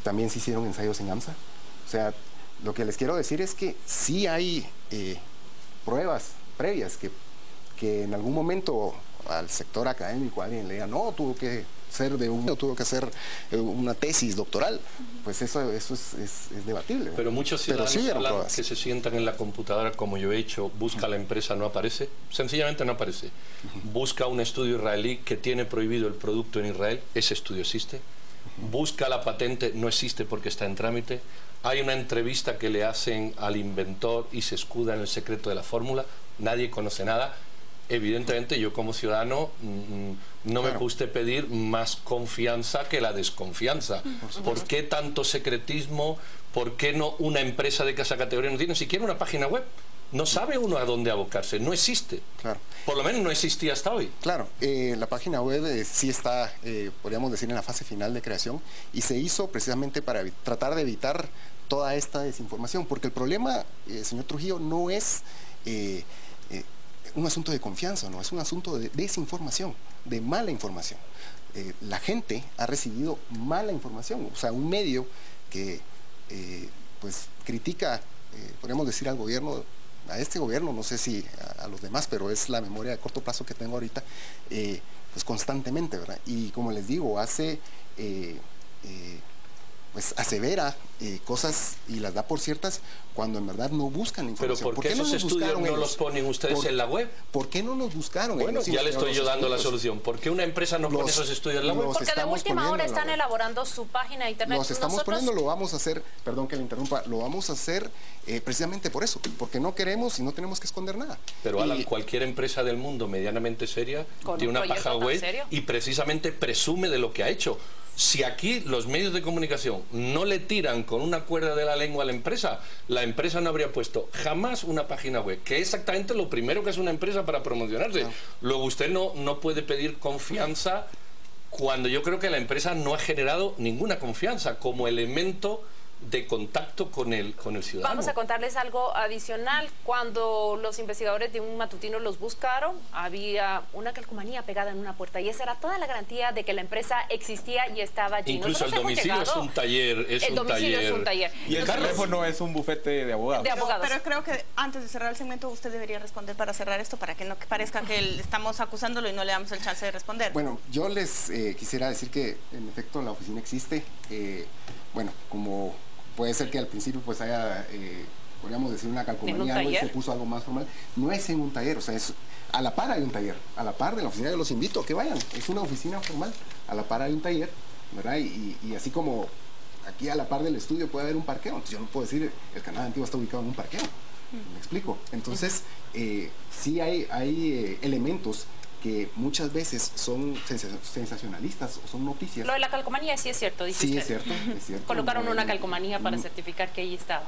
También se hicieron ensayos en AMSA. O sea, lo que les quiero decir es que sí hay pruebas previas que en algún momento al sector académico alguien le diga, no, tuvo que hacer una tesis doctoral, pues eso es debatible. Pero muchos ciudadanos que se sientan en la computadora, como yo he hecho, busca la empresa, no aparece, sencillamente no aparece. Busca un estudio israelí que tiene prohibido el producto en Israel, ese estudio existe. Busca la patente, no existe porque está en trámite. Hay una entrevista que le hacen al inventor y se escuda en el secreto de la fórmula, nadie conoce nada. Evidentemente yo como ciudadano no me guste pedir más confianza que la desconfianza. ¿Por qué tanto secretismo? ¿Por qué no una empresa de esa categoría no tiene ni siquiera una página web? No sabe uno a dónde abocarse, no existe. Claro. Por lo menos no existía hasta hoy. Claro, la página web sí está, podríamos decir, en la fase final de creación y se hizo precisamente para tratar de evitar toda esta desinformación, porque el problema, señor Trujillo, no es un asunto de confianza, no, es un asunto de desinformación, de mala información. La gente ha recibido mala información, o sea, un medio que pues critica, podríamos decir, al gobierno, a este gobierno, no sé si a los demás, pero es la memoria de corto plazo que tengo ahorita, pues constantemente, ¿verdad? Y como les digo, pues asevera cosas y las da por ciertas cuando en verdad no buscan la información. ¿Pero por qué esos estudios no los ponen ustedes en la web? ¿Por qué no los buscaron? Bueno, ya le estoy yo dando la solución. ¿Por qué una empresa no pone esos estudios en la web? Porque de última hora están elaborando su página de internet. Los estamos poniendo, lo vamos a hacer, perdón que le interrumpa, lo vamos a hacer precisamente por eso, porque no queremos y no tenemos que esconder nada. Pero Alan, cualquier empresa del mundo medianamente seria tiene una página web y precisamente presume de lo que ha hecho. Si aquí los medios de comunicación no le tiran con una cuerda de la lengua a la empresa no habría puesto jamás una página web, que es exactamente lo primero que es una empresa para promocionarse. No. Luego usted no puede pedir confianza cuando yo creo que la empresa no ha generado ninguna confianza como elemento de contacto con el ciudadano. Vamos a contarles algo adicional. Cuando los investigadores de un matutino los buscaron, había una calcomanía pegada en una puerta y esa era toda la garantía de que la empresa existía y estaba allí. Incluso el domicilio es un taller. Es un taller. Y el teléfono es un bufete de abogados. Pero creo que antes de cerrar el segmento usted debería responder para cerrar esto, para que no parezca que estamos acusándolo y no le damos el chance de responder. Bueno, yo les quisiera decir que en efecto la oficina existe. Bueno, como puede ser que al principio pues haya, podríamos decir, una calcomanía y se puso algo más formal. No es en un taller, o sea, es a la par hay un taller, a la par de la oficina. Yo los invito a que vayan, es una oficina formal, a la par hay un taller, ¿verdad? Y así como aquí a la par del estudio puede haber un parqueo, entonces yo no puedo decir el canal antiguo está ubicado en un parqueo, ¿me explico? Entonces, sí hay elementos que muchas veces son sensacionalistas o son noticias. Lo de la calcomanía sí es cierto, dice usted. Es cierto. Colocaron una calcomanía para certificar que allí estaba.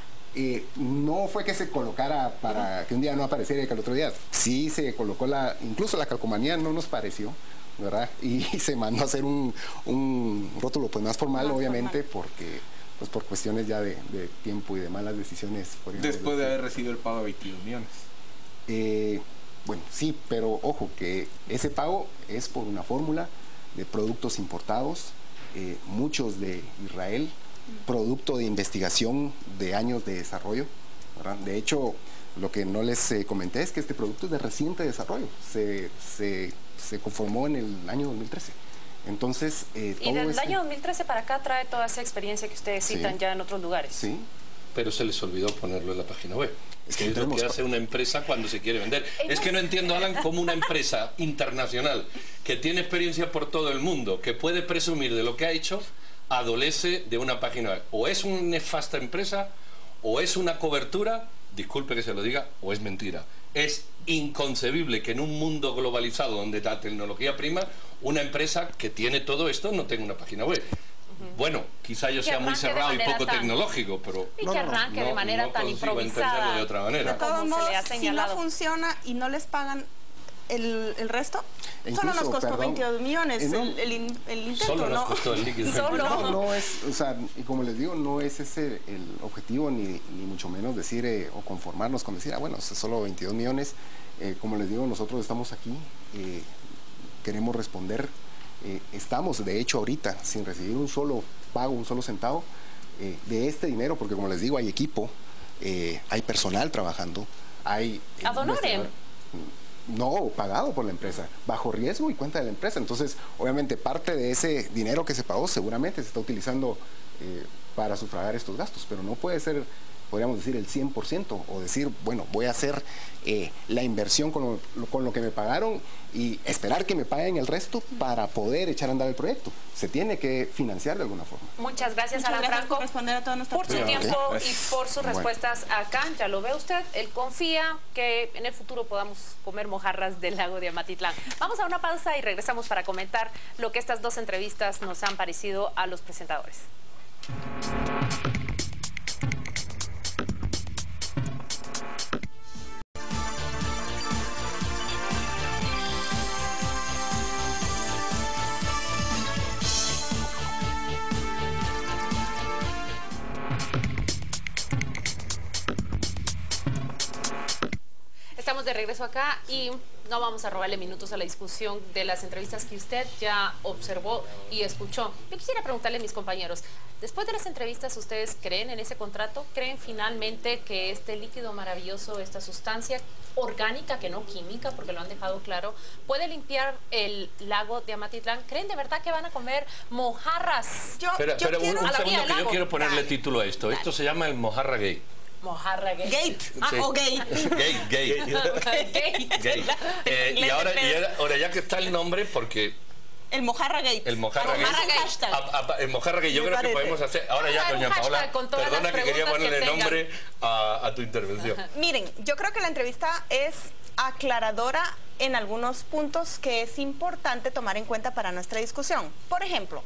No fue que se colocara para que un día no apareciera y que el otro día. Sí se colocó incluso la calcomanía no nos pareció, ¿verdad? Y se mandó a hacer un rótulo pues más formal, obviamente, porque pues por cuestiones ya de tiempo y de malas decisiones. Después de haber recibido el pago de 22 millones. Bueno, sí, pero ojo que ese pago es por una fórmula de productos importados, muchos de Israel, producto de investigación de años de desarrollo, ¿verdad? De hecho, lo que no les comenté es que este producto es de reciente desarrollo, se conformó en el año 2013. Entonces, y del año 2013 para acá trae toda esa experiencia que ustedes citan ya en otros lugares. Sí. Pero se les olvidó ponerlo en la página web. Es lo que hace una empresa cuando se quiere vender. Es que no entiendo, Alan, cómo una empresa internacional que tiene experiencia por todo el mundo, que puede presumir de lo que ha hecho, adolece de una página web. O es una nefasta empresa, o es una cobertura, disculpe que se lo diga, o es mentira. Es inconcebible que en un mundo globalizado donde la tecnología prima, una empresa que tiene todo esto no tenga una página web. Bueno, quizá yo sea muy cerrado y poco tecnológico, pero y que arranque de manera tan improvisada de otra manera. De todos modos, si no funciona y no les pagan, el resto Incluso, solo nos costó 22 millones el intento, solo ¿no? nos costó el líquido. No es, o sea, y como les digo, no es ese el objetivo, ni mucho menos decir o conformarnos con decir, bueno, es solo 22 millones. Como les digo, nosotros estamos aquí, queremos responder. Estamos, de hecho, ahorita sin recibir un solo pago, un solo centavo de este dinero, porque como les digo, hay equipo, hay personal trabajando, hay... ¿Ad honorem? No, pagado por la empresa, bajo riesgo y cuenta de la empresa. Entonces, obviamente, parte de ese dinero que se pagó seguramente se está utilizando para sufragar estos gastos, pero no puede ser, podríamos decir, el 100%, o decir, bueno, voy a hacer la inversión con lo que me pagaron y esperar que me paguen el resto para poder echar a andar el proyecto. Se tiene que financiar de alguna forma. Muchas gracias, Muchas Alan gracias Franco, por responder a todas nuestras por su preguntas. tiempo Okay. y por sus respuestas acá. Ya lo ve usted, él confía que en el futuro podamos comer mojarras del lago de Amatitlán. Vamos a una pausa y regresamos para comentar lo que estas dos entrevistas nos han parecido a los presentadores. Estamos de regreso acá y no vamos a robarle minutos a la discusión de las entrevistas que usted ya observó y escuchó. Yo quisiera preguntarle a mis compañeros, después de las entrevistas, ¿ustedes creen en ese contrato? ¿Creen finalmente que este líquido maravilloso, esta sustancia orgánica, que no química, porque lo han dejado claro, puede limpiar el lago de Amatitlán? ¿Creen de verdad que van a comer mojarras? Pero un segundo, que yo lago. quiero ponerle título a esto. Esto se llama el Mojarra Gate. Mojarra Gate. Gate. Sí. O gay. Gate. Y ahora ya que está el nombre, porque... El Mojarra Gate. El Mojarra Gate. El Mojarra Gate. Yo creo que podemos hacer... Ahora ya, doña Paola, perdona que quería ponerle nombre a tu intervención. Miren, yo creo que la entrevista es aclaradora en algunos puntos que es importante tomar en cuenta para nuestra discusión. Por ejemplo,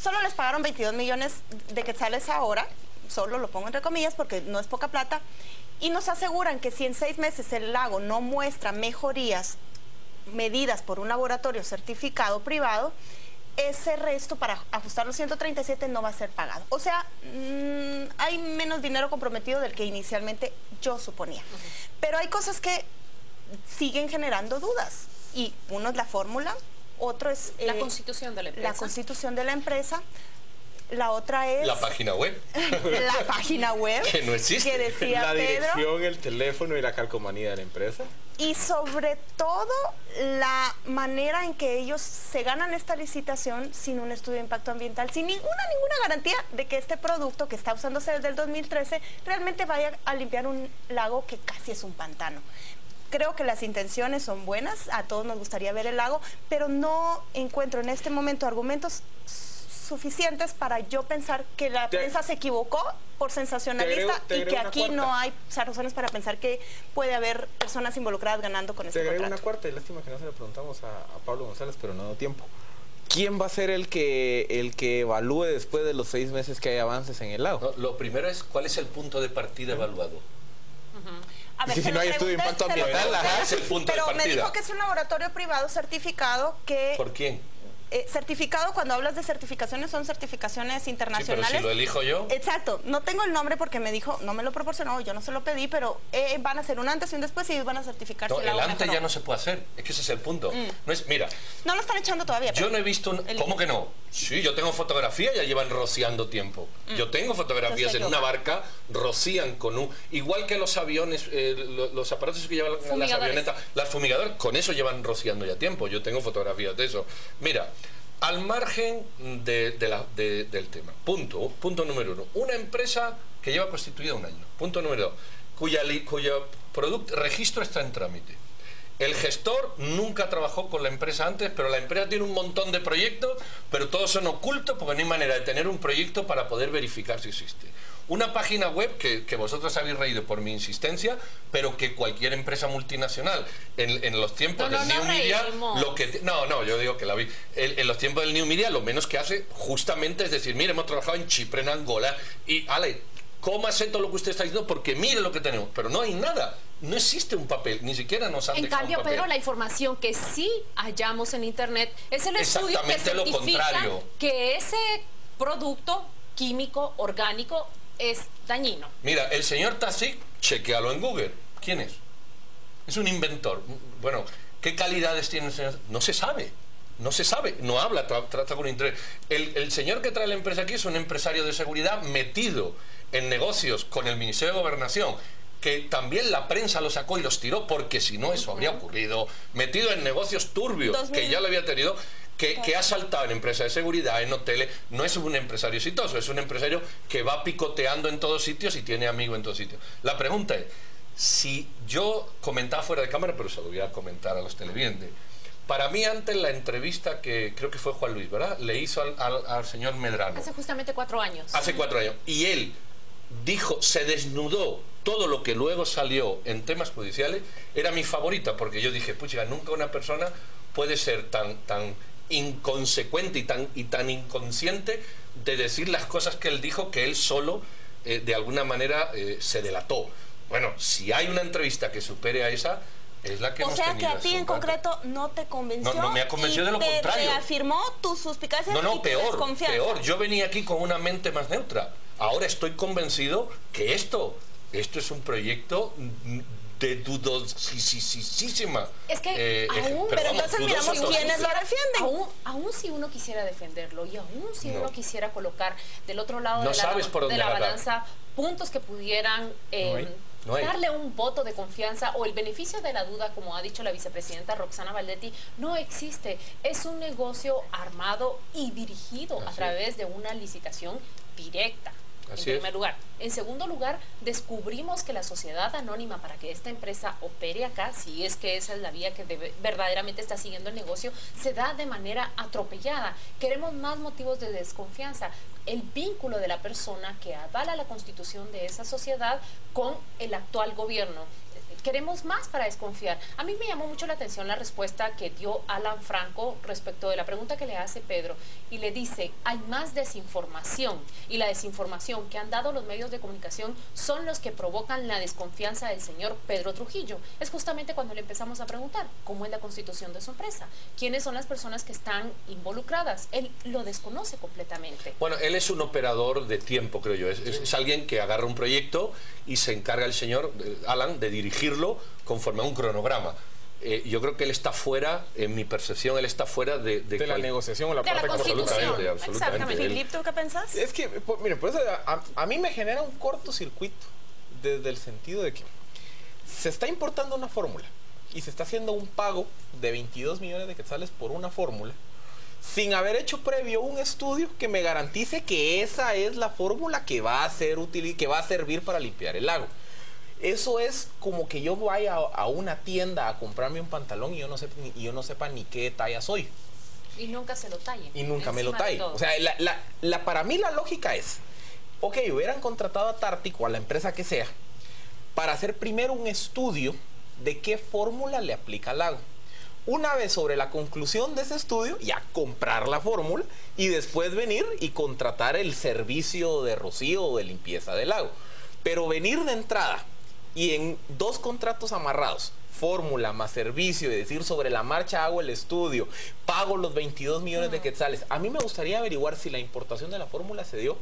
solo les pagaron 22 millones de quetzales ahora, solo lo pongo entre comillas porque no es poca plata, y nos aseguran que si en 6 meses el lago no muestra mejorías medidas por un laboratorio certificado privado, ese resto para ajustar los 137 no va a ser pagado. O sea, hay menos dinero comprometido del que inicialmente yo suponía. Pero hay cosas que siguen generando dudas, y uno es la fórmula, otro es... la constitución de la empresa. La constitución de la empresa. La otra es... La página web. La página web. Que no existe. Que decía la dirección, Pedro, el teléfono y la calcomanía de la empresa. y sobre todo la manera en que ellos se ganan esta licitación sin un estudio de impacto ambiental, sin ninguna garantía de que este producto que está usándose desde el 2013 realmente vaya a limpiar un lago que casi es un pantano. Creo que las intenciones son buenas, a todos nos gustaría ver el lago, pero no encuentro en este momento argumentos suficientes para yo pensar que la prensa se equivocó por sensacionalista y que aquí no hay razones para pensar que puede haber personas involucradas ganando con este contrato. Te agrego una cuarta, y lástima que no se le preguntamos a Pablo González, pero no ha dado tiempo. ¿Quién va a ser el que evalúe después de los 6 meses que hay avances en el lago? No, lo primero es, ¿cuál es el punto de partida evaluado? A ver, si no hay estudio de impacto ambiental, es el punto de partida. Pero me dijo que es un laboratorio privado certificado que... ¿Por quién? Certificado, cuando hablas de certificaciones, son certificaciones internacionales. Sí, pero si lo elijo yo. Exacto, no tengo el nombre porque me dijo, no me lo proporcionó, yo no se lo pedí, pero van a hacer un antes y un después y van a certificar. No, si el antes ya no se puede hacer, es que ese es el punto. No es, mira. No lo están echando todavía. Yo no he visto, ¿cómo que no? Sí, yo tengo fotografía, ya llevan rociando tiempo. Yo tengo fotografías en una barca, rocían con un... Igual que los aviones, los aparatos que llevan las avionetas, las fumigadoras, con eso llevan rociando ya tiempo. Yo tengo fotografías de eso. Mira, al margen del tema. Punto número 1. Una empresa que lleva constituida 1 año. Punto número 2. Cuyo registro está en trámite. El gestor nunca trabajó con la empresa antes, pero la empresa tiene un montón de proyectos, pero todos son ocultos porque no hay manera de tener un proyecto para poder verificar si existe. Una página web que vosotros habéis reído por mi insistencia, pero que cualquier empresa multinacional en los tiempos del New Media, yo digo que la vi. En los tiempos del New Media, lo menos que hace justamente es decir, mire, hemos trabajado en Chipre, en Angola, y cómase todo lo que usted está diciendo porque mire lo que tenemos. Pero no hay nada. No existe un papel. Ni siquiera nos han dejado un papel. Pedro, la información que sí hallamos en Internet es el estudio que certifica que ese producto químico, orgánico, es dañino. Mira, el señor Tasic, chequealo en Google. ¿Quién es? Es un inventor. Bueno, ¿qué calidades tiene el señor? No se sabe. No se sabe, no habla, trata con interés. El señor que trae la empresa aquí es un empresario de seguridad metido en negocios con el Ministerio de Gobernación, que también la prensa lo sacó y los tiró, porque si no eso habría ocurrido. Metido en negocios turbios, que ya lo había tenido, que ha saltado en empresas de seguridad, en hoteles. No es un empresario exitoso, es un empresario que va picoteando en todos sitios y tiene amigos en todos sitios. La pregunta es, si yo comentaba fuera de cámara, pero se lo voy a comentar a los televidentes. Para mí, antes la entrevista que creo que fue Juan Luis, ¿verdad? Le hizo al señor Medrano. Hace justamente 4 años. Hace 4 años. Y él dijo, se desnudó todo lo que luego salió en temas judiciales. Era mi favorita, porque yo dije, pucha, nunca una persona puede ser tan inconsecuente y tan inconsciente de decir las cosas que él dijo, que él solo, de alguna manera, se delató. Bueno, si hay una entrevista que supere a esa... Es la que o sea que a ti en concreto no te convenció. No me ha convencido, de lo contrario. Reafirmó tus suspicacias y tu desconfianza. Peor. Yo venía aquí con una mente más neutra. Ahora estoy convencido que esto es un proyecto de dudosísima. Es que pero entonces miramos quiénes lo defienden. Aún si uno quisiera defenderlo y aún si uno quisiera colocar del otro lado de la balanza puntos que pudieran... darle un voto de confianza o el beneficio de la duda, como ha dicho la vicepresidenta Roxana Valdetti, no existe. Es un negocio armado y dirigido a través de una licitación directa. En primer lugar. En segundo lugar, descubrimos que la sociedad anónima, para que esta empresa opere acá, si es que esa es la vía que verdaderamente está siguiendo el negocio, se da de manera atropellada. Queremos más motivos de desconfianza. El vínculo de la persona que avala la constitución de esa sociedad con el actual gobierno. Queremos más para desconfiar. A mí me llamó mucho la atención la respuesta que dio Alan Franco respecto de la pregunta que le hace Pedro, y le dice, hay más desinformación, y la desinformación que han dado los medios de comunicación son los que provocan la desconfianza del señor Pedro Trujillo. Es justamente cuando le empezamos a preguntar cómo es la constitución de su empresa, quiénes son las personas que están involucradas. Él lo desconoce completamente. Bueno, él es un operador de tiempo, creo yo. Es alguien que agarra un proyecto y se encarga el señor Alan de dirigirlo conforme a un cronograma. Yo creo que él está fuera, en mi percepción, él está fuera de la negociación o la parte absolutamente. Exactamente. Filip, ¿tú qué pensás? Es que, mire, por eso a mí me genera un cortocircuito desde el sentido de que se está importando una fórmula y se está haciendo un pago de 22 millones de quetzales por una fórmula sin haber hecho previo un estudio que me garantice que esa es la fórmula que va a ser útil y que va a servir para limpiar el lago. Eso es como que yo vaya a una tienda a comprarme un pantalón y yo no sepa ni qué talla soy. Y nunca se lo talle. Y nunca me lo talle. O sea, para mí la lógica es, ok, hubieran contratado a Tartic o a la empresa que sea para hacer primero un estudio de qué fórmula le aplica al lago. Una vez sobre la conclusión de ese estudio, ya comprar la fórmula y después venir y contratar el servicio de rocío o de limpieza del lago. Pero venir de entrada y en 2 contratos amarrados, fórmula más servicio, y decir sobre la marcha hago el estudio, pago los 22 millones de quetzales. A mí me gustaría averiguar si la importación de la fórmula se dio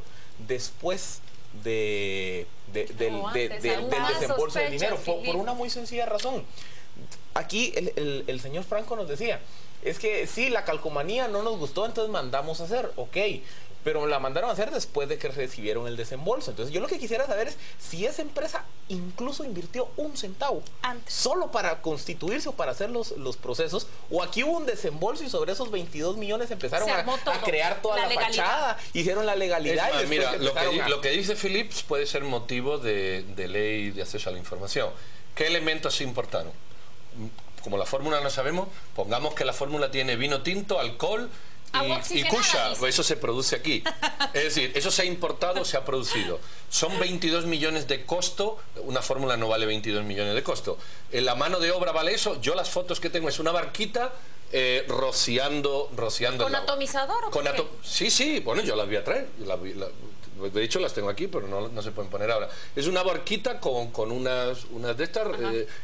después del desembolso del dinero, por una muy sencilla razón. Aquí el señor Franco nos decía, es que sí, la calcomanía no nos gustó, entonces mandamos a hacer, ok, pero la mandaron a hacer después de que recibieron el desembolso. Entonces yo lo que quisiera saber es si esa empresa incluso invirtió 1 centavo antes, solo para constituirse o para hacer los procesos, o aquí hubo un desembolso y sobre esos 22 millones empezaron a crear toda la fachada, hicieron la legalidad. Más, y mira, lo que dice Philips puede ser motivo de ley de acceso a la información. ¿Qué elementos se importaron? Como la fórmula no sabemos, pongamos que la fórmula tiene vino tinto, alcohol y cucha, eso se produce aquí. Es decir, eso se ha importado o se ha producido. Son 22 millones de costo, una fórmula no vale 22 millones de costo. En la mano de obra vale eso. Yo las fotos que tengo es una barquita rociando ¿Con atomizador o sí, bueno, yo las voy a traer. de hecho las tengo aquí, pero no se pueden poner ahora. Es una barquita con unas de estas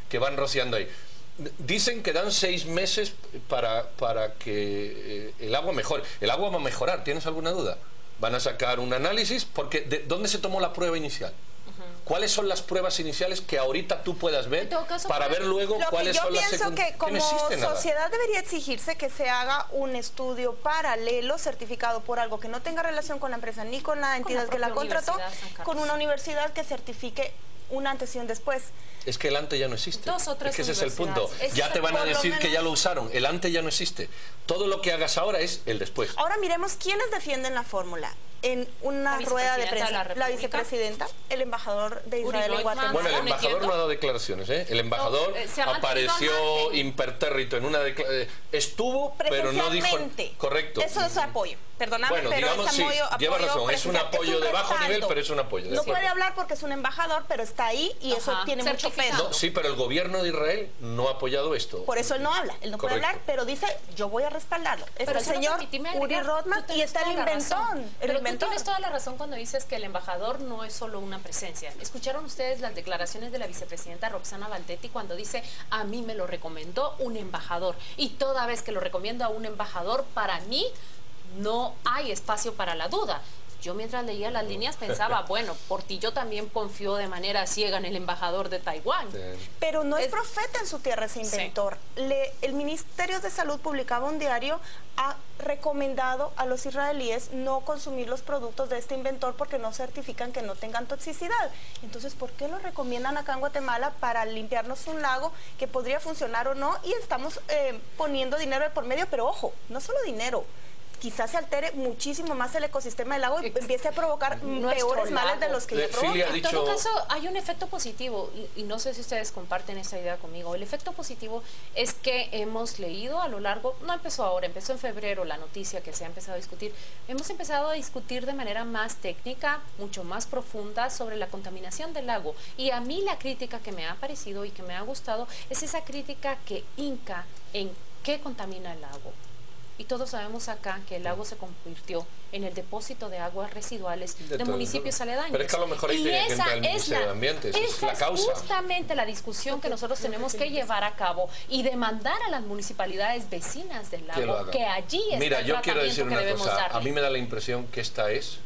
que van rociando ahí. Dicen que dan 6 meses para que el agua mejore. El agua va a mejorar, ¿tienes alguna duda? Van a sacar un análisis, porque ¿de dónde se tomó la prueba inicial? ¿Cuáles son las pruebas iniciales que ahorita tú puedas ver para ver luego cuáles son las secundarias? Yo pienso que como sociedad debería exigirse que se haga un estudio paralelo certificado por algo que no tenga relación con la empresa ni con la entidad que la contrató, con una universidad que certifique un antes y un después. Es que el antes ya no existe. 2 o 3 es que ese es el punto. Ya te van a decir que ya lo usaron. El antes ya no existe. Todo lo que hagas ahora es el después. Ahora miremos quiénes defienden la fórmula. En una rueda de prensa, la vicepresidenta, el embajador de Israel en Guatemala. Bueno, el embajador no ha dado declaraciones, ¿eh? El embajador apareció impertérrito en una declaración. Estuvo, pero no dijo. Correcto. Eso es apoyo. Perdóname, bueno, pero digamos, es apoyo, lleva razón, es un apoyo de bajo nivel, pero es un apoyo. No puede hablar porque es un embajador, pero está ahí y eso tiene mucho peso. No, sí, pero el gobierno de Israel no ha apoyado esto. Por eso él no habla, él no puede hablar, pero dice, yo voy a respaldarlo. Está el señor Uri Rothman y está el inventón. Tú tienes toda la razón cuando dices que el embajador no es solo una presencia. ¿Escucharon ustedes las declaraciones de la vicepresidenta Roxana Valdetti cuando dice, a mí me lo recomendó un embajador? Y toda vez que lo recomiendo a un embajador, para mí no hay espacio para la duda. Yo mientras leía las líneas pensaba, bueno, Portillo también confió de manera ciega en el embajador de Taiwán. Pero no es profeta en su tierra ese inventor. El Ministerio de Salud publicaba un diario, ha recomendado a los israelíes no consumir los productos de este inventor porque no certifican que no tengan toxicidad. Entonces, ¿por qué lo recomiendan acá en Guatemala para limpiarnos un lago que podría funcionar o no? Y estamos poniendo dinero de por medio, pero ojo, no solo dinero. Quizás se altere muchísimo más el ecosistema del lago y empiece a provocar peores males de los que ya provoca. En todo caso, hay un efecto positivo, y no sé si ustedes comparten esa idea conmigo. El efecto positivo es que hemos leído a lo largo, no empezó ahora, empezó en febrero la noticia que se ha empezado a discutir. Hemos empezado a discutir de manera más técnica, mucho más profunda, sobre la contaminación del lago. Y a mí la crítica que me ha parecido y que me ha gustado es esa crítica que hinca en qué contamina el lago. Y todos sabemos acá que el lago se convirtió en el depósito de aguas residuales de municipios aledaños. Pero es que a lo mejor ahí tiene que entrar el Ministerio de Ambiente, esa es la causa. Es justamente la discusión que nosotros tenemos que llevar a cabo y demandar a las municipalidades vecinas del lago que allí está. Mira, el yo quiero decir una cosa, darle. A mí me da la impresión que esta es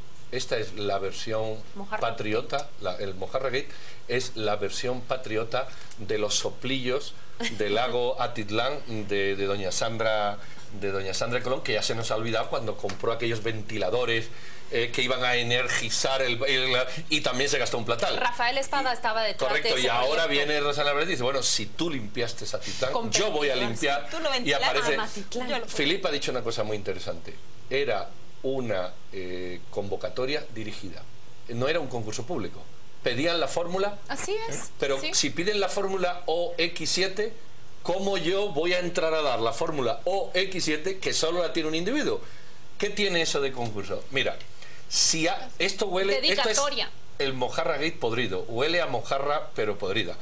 la versión patriota, el Mojarra Gate es la versión patriota de los soplillos del lago Atitlán de doña Sandra Colón, que ya se nos ha olvidado cuando compró aquellos ventiladores que iban a energizar y también se gastó un platal. Rafael Espada estaba detrás de ese y ahora proyecto. viene Rosana Valdetti y dice, bueno, si tú limpiaste Atitlán, yo voy a limpiar. Y aparece. Filipe ha dicho una cosa muy interesante. Era una convocatoria dirigida. No era un concurso público. Pedían la fórmula. Así es. Pero si piden la fórmula OX7, ¿cómo yo voy a entrar a dar la fórmula OX7 que solo la tiene un individuo? ¿Qué tiene eso de concurso? Mira, si esto huele... Esto es el Mojarra Gate podrido. Huele a mojarra, pero podrida.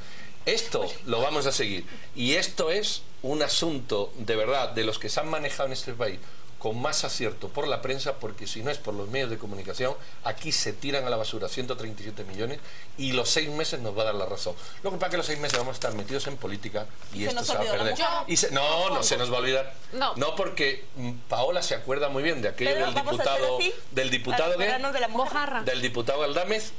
Esto lo vamos a seguir. Y esto es un asunto, de verdad, de los que se han manejado en este país con más acierto por la prensa, porque si no es por los medios de comunicación, aquí se tiran a la basura 137 millones y los 6 meses nos va a dar la razón. Lo que pasa es que los 6 meses vamos a estar metidos en política y esto se va a perder. No se nos va a olvidar. No, porque Paola se acuerda muy bien de aquello del diputado Aldámez,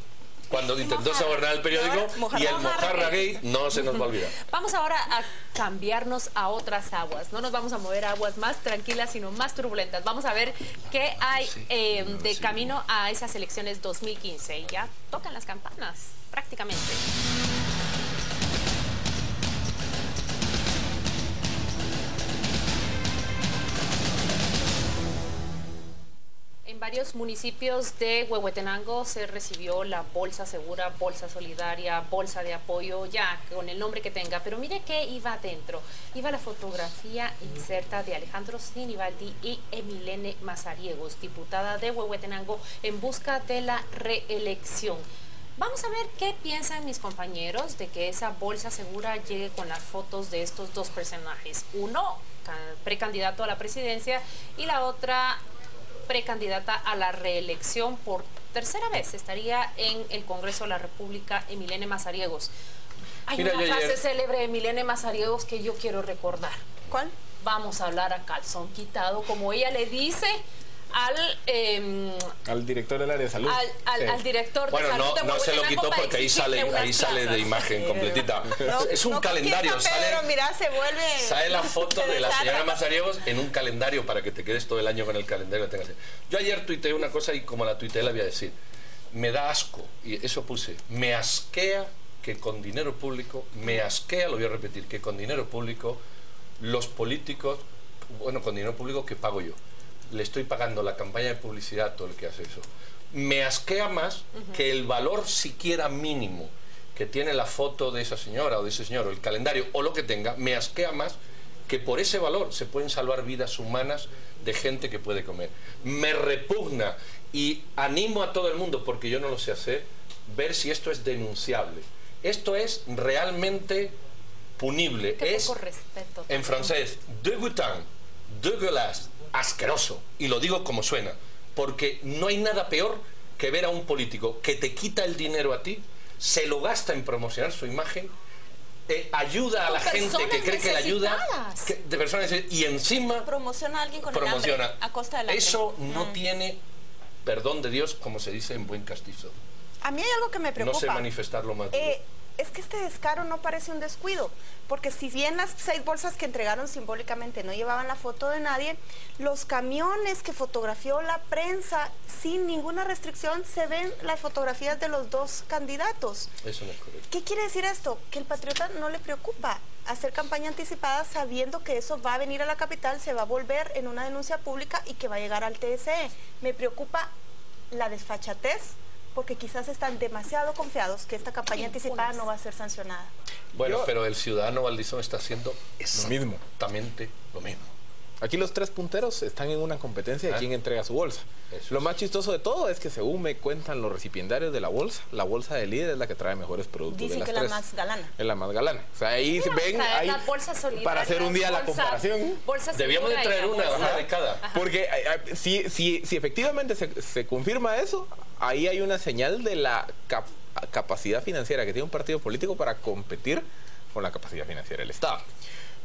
cuando intentó sobornar el periódico, y el Mojarra Gate no se nos va a olvidar. Vamos ahora a cambiarnos a otras aguas. No nos vamos a mover a aguas más tranquilas, sino más turbulentas. Vamos a ver qué hay de camino a esas elecciones 2015. Y ya tocan las campanas, prácticamente. En varios municipios de Huehuetenango se recibió la bolsa segura, bolsa solidaria, bolsa de apoyo, ya con el nombre que tenga. Pero mire qué iba adentro. Iba la fotografía inserta de Alejandro Sinibaldi y Emilene Mazariegos, diputada de Huehuetenango, en busca de la reelección. Vamos a ver qué piensan mis compañeros de que esa bolsa segura llegue con las fotos de estos dos personajes. Uno, precandidato a la presidencia, y la otra, precandidata a la reelección por tercera vez estaría en el Congreso de la República Emilene Mazariegos. Hay una frase célebre de Emilene Mazariegos que yo quiero recordar. ¿Cuál? Vamos a hablar a calzón quitado, como ella le dice al director del área de salud. Al director de salud. Bueno, no se lo quitó porque ahí sale de imagen completita. Es un calendario. Pedro, mira, se vuelve... Sale la foto de la señora Mazariegos en un calendario para que te quedes todo el año con el calendario. Yo ayer tuiteé una cosa y como la tuiteé la voy a decir. Me da asco, y eso puse, me asquea que con dinero público, lo voy a repetir, que con dinero público los políticos, bueno, con dinero público que pago yo, le estoy pagando la campaña de publicidad a todo el que hace eso. Me asquea más que el valor siquiera mínimo que tiene la foto de esa señora o de ese señor, o el calendario, o lo que tenga, me asquea más que por ese valor se pueden salvar vidas humanas de gente que puede comer. Me repugna y animo a todo el mundo, porque yo no lo sé hacer, ver si esto es denunciable. Esto es realmente punible. Es, en francés, dégueulasse, asqueroso. Y lo digo como suena, porque no hay nada peor que ver a un político que te quita el dinero a ti, se lo gasta en promocionar su imagen, ayuda a la gente que cree que le ayuda, de personas, y encima promociona a alguien con el hambre, a costa del hambre. Eso no tiene perdón de Dios, como se dice en buen castizo. A mí hay algo que me preocupa. No sé manifestarlo más. Es que este descaro no parece un descuido, porque si bien las 6 bolsas que entregaron simbólicamente no llevaban la foto de nadie, los camiones que fotografió la prensa sin ninguna restricción se ven las fotografías de los 2 candidatos. Eso no es correcto. ¿Qué quiere decir esto? Que el patriota no le preocupa hacer campaña anticipada sabiendo que eso va a venir a la capital, se va a volver en una denuncia pública y que va a llegar al TSE. Me preocupa la desfachatez, porque quizás están demasiado confiados que esta campaña anticipada no va a ser sancionada. Bueno, pero el ciudadano Valdizón está haciendo exactamente lo mismo. Aquí los 3 punteros están en una competencia de quién entrega su bolsa. Lo más chistoso de todo es que según me cuentan los recipiendarios de la bolsa del líder es la que trae mejores productos. Dicen de las que es la más galana. Es la más galana. O sea, ahí ven ahí, para hacer un día la comparación. Debíamos de traer una de cada. Porque si efectivamente se confirma eso, ahí hay una señal de la capacidad financiera que tiene un partido político para competir con la capacidad financiera del Estado.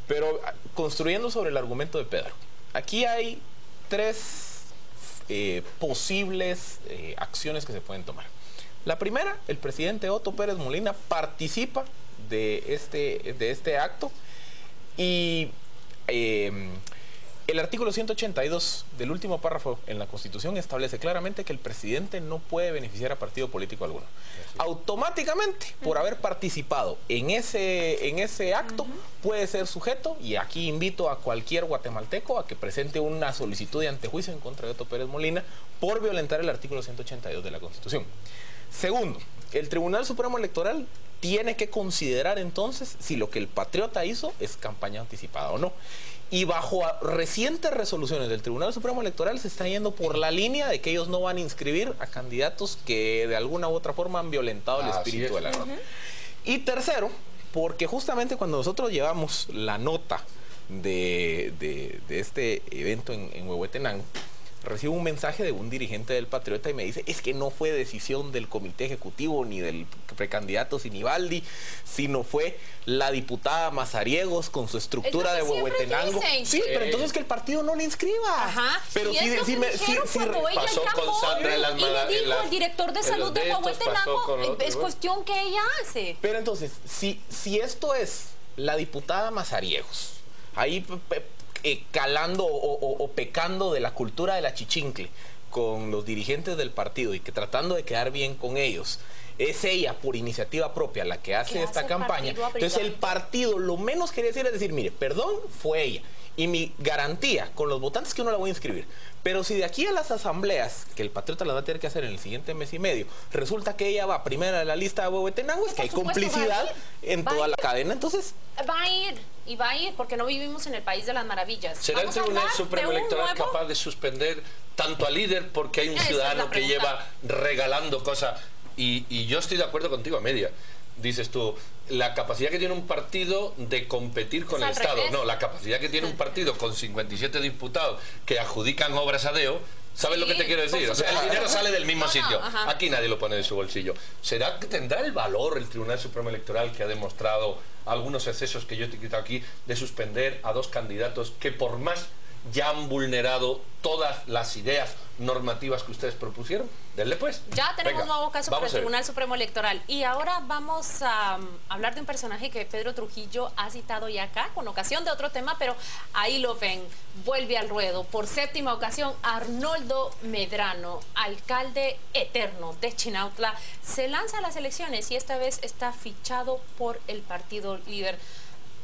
Pero construyendo sobre el argumento de Pedro, aquí hay 3 posibles acciones que se pueden tomar. La primera, el presidente Otto Pérez Molina participa de este acto y el artículo 182 del último párrafo en la Constitución establece claramente que el presidente no puede beneficiar a partido político alguno. Automáticamente, por haber participado en ese acto, puede ser sujeto, y aquí invito a cualquier guatemalteco a que presente una solicitud de antejuicio en contra de Otto Pérez Molina por violentar el artículo 182 de la Constitución. Segundo, el Tribunal Supremo Electoral tiene que considerar entonces si lo que el patriota hizo es campaña anticipada o no. Y bajo recientes resoluciones del Tribunal Supremo Electoral se está yendo por la línea de que ellos no van a inscribir a candidatos que de alguna u otra forma han violentado el espíritu de la norma. Y tercero, porque justamente cuando nosotros llevamos la nota de este evento en Huehuetenango, recibo un mensaje de un dirigente del Patriota y me dice, es que no fue decisión del comité ejecutivo ni del precandidato Sinibaldi, sino fue la diputada Mazariegos con su estructura de Huehuetenango. Sí, pero entonces que el partido no le inscriba. Ajá. Pero si pasó con Sandra en las el director de salud de Huehuetenango, es cuestión que ella hace. Pero entonces, si esto es la diputada Mazariegos, ahí calando o pecando de la cultura de la chichincle con los dirigentes del partido y que tratando de quedar bien con ellos, es ella por iniciativa propia la que hace esta campaña, entonces el partido lo menos quería decir es decir, mire, perdón, fue ella, y mi garantía con los votantes que yo no la voy a inscribir. Pero si de aquí a las asambleas, que el Patriota las va a tener que hacer en el siguiente mes y medio, resulta que ella va primera en la lista de Huehuetenango, es que hay complicidad en toda la cadena, entonces... Va a ir, porque no vivimos en el país de las maravillas. ¿Será el Tribunal Supremo Electoral capaz de suspender tanto al líder porque hay un ciudadano que lleva regalando cosas? Y yo estoy de acuerdo contigo a media. Dices tú, la capacidad que tiene un partido de competir con el Estado. No, la capacidad que tiene un partido con 57 diputados que adjudican obras a deo, ¿Sabes lo que te quiero decir? O sea, el dinero sale del mismo sitio. Aquí nadie lo pone de su bolsillo. ¿Será que tendrá el valor el Tribunal Supremo Electoral, que ha demostrado algunos excesos que yo te he quitado aquí, de suspender a 2 candidatos que por más ya han vulnerado todas las ideas normativas que ustedes propusieron? Denle pues. Ya tenemos un nuevo caso para el Tribunal Supremo Electoral. Y ahora vamos a hablar de un personaje que Pedro Trujillo ha citado ya acá, con ocasión de otro tema, pero ahí lo ven. Vuelve al ruedo por 7ª ocasión. Arnoldo Medrano, alcalde eterno de Chinautla, se lanza a las elecciones y esta vez está fichado por el partido líder.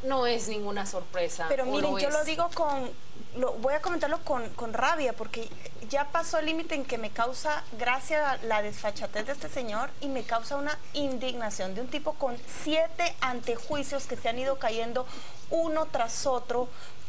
No es ninguna sorpresa. Pero miren, yo lo digo voy a comentarlo con rabia, porque ya pasó el límite en que me causa gracia la desfachatez de este señor y me causa una indignación de un tipo con 7 antejuicios que se han ido cayendo uno tras otro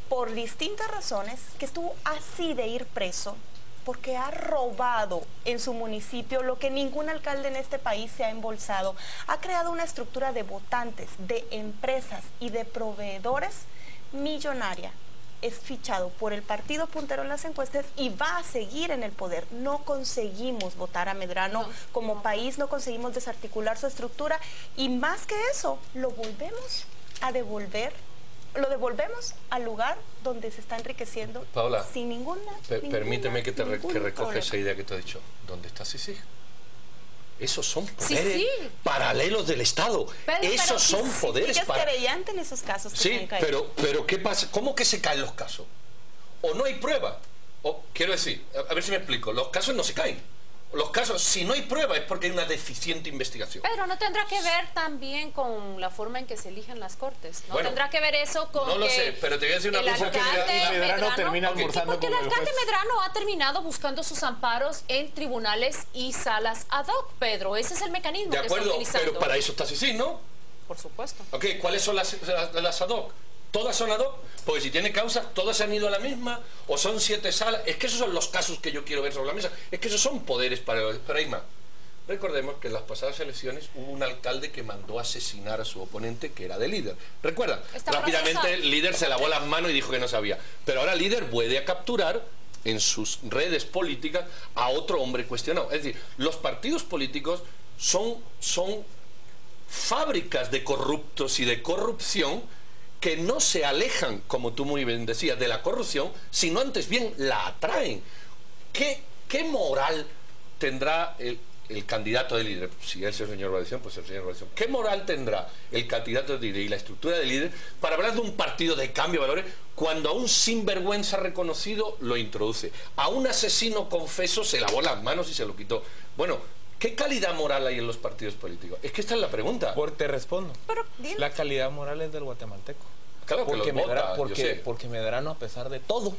por distintas razones, que estuvo así de ir preso, porque ha robado en su municipio lo que ningún alcalde en este país se ha embolsado. Ha creado una estructura de votantes, de empresas y de proveedores millonaria. Es fichado por el partido puntero en las encuestas y va a seguir en el poder. No conseguimos votar a Medrano como país, no conseguimos desarticular su estructura y más que eso, lo volvemos a devolver. Lo devolvemos al lugar donde se está enriqueciendo, Paola, sin ninguna permíteme que recoja esa idea que te he dicho. ¿Dónde está Sisi? Esos son poderes paralelos del Estado. Esos son poderes paralelos. Es querellante en esos casos. Sí, pero ¿qué pasa? ¿Cómo que se caen los casos? O no hay prueba. O, quiero decir, a ver si me explico. Los casos no se caen. Los casos, si no hay prueba, es porque hay una deficiente investigación. Pedro, ¿no tendrá que ver también con la forma en que se eligen las cortes? ¿No tendrá que ver eso con no lo sé, pero te voy a decir una cosa. Medrano termina almorzando porque el alcalde Medrano ha terminado buscando sus amparos en tribunales y salas ad hoc, Pedro. Ese es el mecanismo que está utilizando. Pero para eso está Sisi, ¿no? Por supuesto. Ok, ¿cuáles son las ad hoc? ¿Todas son ad hoc? Porque si tiene causas, todas se han ido a la misma, o son 7 salas. Es que esos son los casos que yo quiero ver sobre la mesa. Es que esos son poderes para... Pero hay más. Recordemos que en las pasadas elecciones hubo un alcalde que mandó asesinar a su oponente, que era de Líder. ¿Recuerdan? Rápidamente el Líder se lavó las manos y dijo que no sabía. Pero ahora Líder puede capturar en sus redes políticas a otro hombre cuestionado. Es decir, los partidos políticos son fábricas de corruptos y de corrupción que no se alejan, como tú muy bien decías, de la corrupción, sino antes bien la atraen. ¿Qué moral tendrá el candidato de Líder? Si es el señor Valdeción, pues el señor Valdeción. ¿Qué moral tendrá el candidato de Líder y la estructura de Líder para hablar de un partido de cambio de valores cuando a un sinvergüenza reconocido lo introduce? A un asesino confeso se lavó las manos y se lo quitó. Bueno, ¿qué calidad moral hay en los partidos políticos? Es que esta es la pregunta. Te respondo. La calidad moral es del guatemalteco. Claro que porque Medrano, a pesar de todo,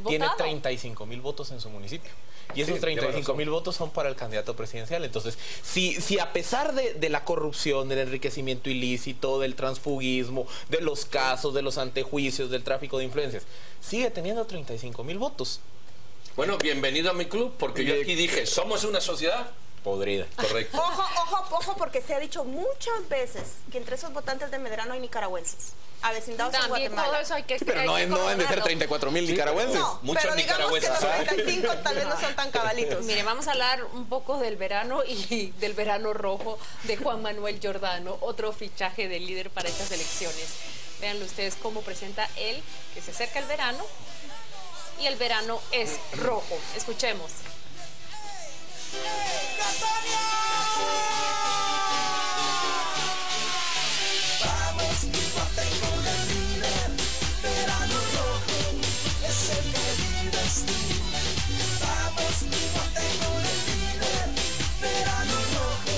tiene 35,000 votos en su municipio. Y esos 35,000 votos son para el candidato presidencial. Entonces, si a pesar de la corrupción, del enriquecimiento ilícito, del transfugismo, de los casos, de los antejuicios, del tráfico de influencias, sigue teniendo 35,000 votos. Bueno, bienvenido a mi club, porque yo aquí dije, somos una sociedad podrida. Correcto. Ojo, porque se ha dicho muchas veces que entre esos votantes de Medrano hay nicaragüenses, avecindados en Guatemala. Todo eso hay que pero no deben de ser 34,000 nicaragüenses. No, muchos pero digamos nicaragüenses. Que los 35 tal vez no son tan cabalitos. Mire, vamos a hablar un poco del verano y del verano rojo de Juan Manuel Giordano, otro fichaje del Líder para estas elecciones. Véanlo ustedes cómo presenta él, que se acerca el verano y el verano es rojo. Escuchemos. Vamos, mi tengo el líder, verano rojo, es el que vives tú. Vamos, mi tengo el líder, verano rojo,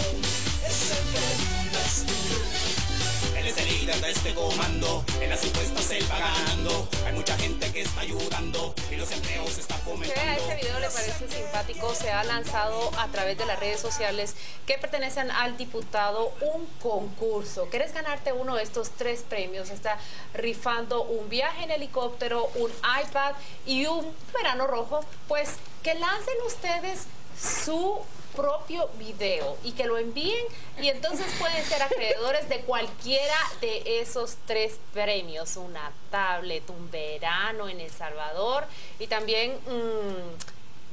es el que vives tú. Él es el líder de este comando, en las encuestas él va ganando. Hay mucha gente que está ayudando y los empleos se están fomentando. ¿A este video le parece simpático? Se ha lanzado a través de las redes sociales que pertenecen al diputado un concurso. ¿Quieres ganarte uno de estos 3 premios? Está rifando un viaje en helicóptero, un iPad y un verano rojo. Pues que lancen ustedes su propio video y que lo envíen y entonces pueden ser acreedores de cualquiera de esos 3 premios, una tablet, un verano en El Salvador y también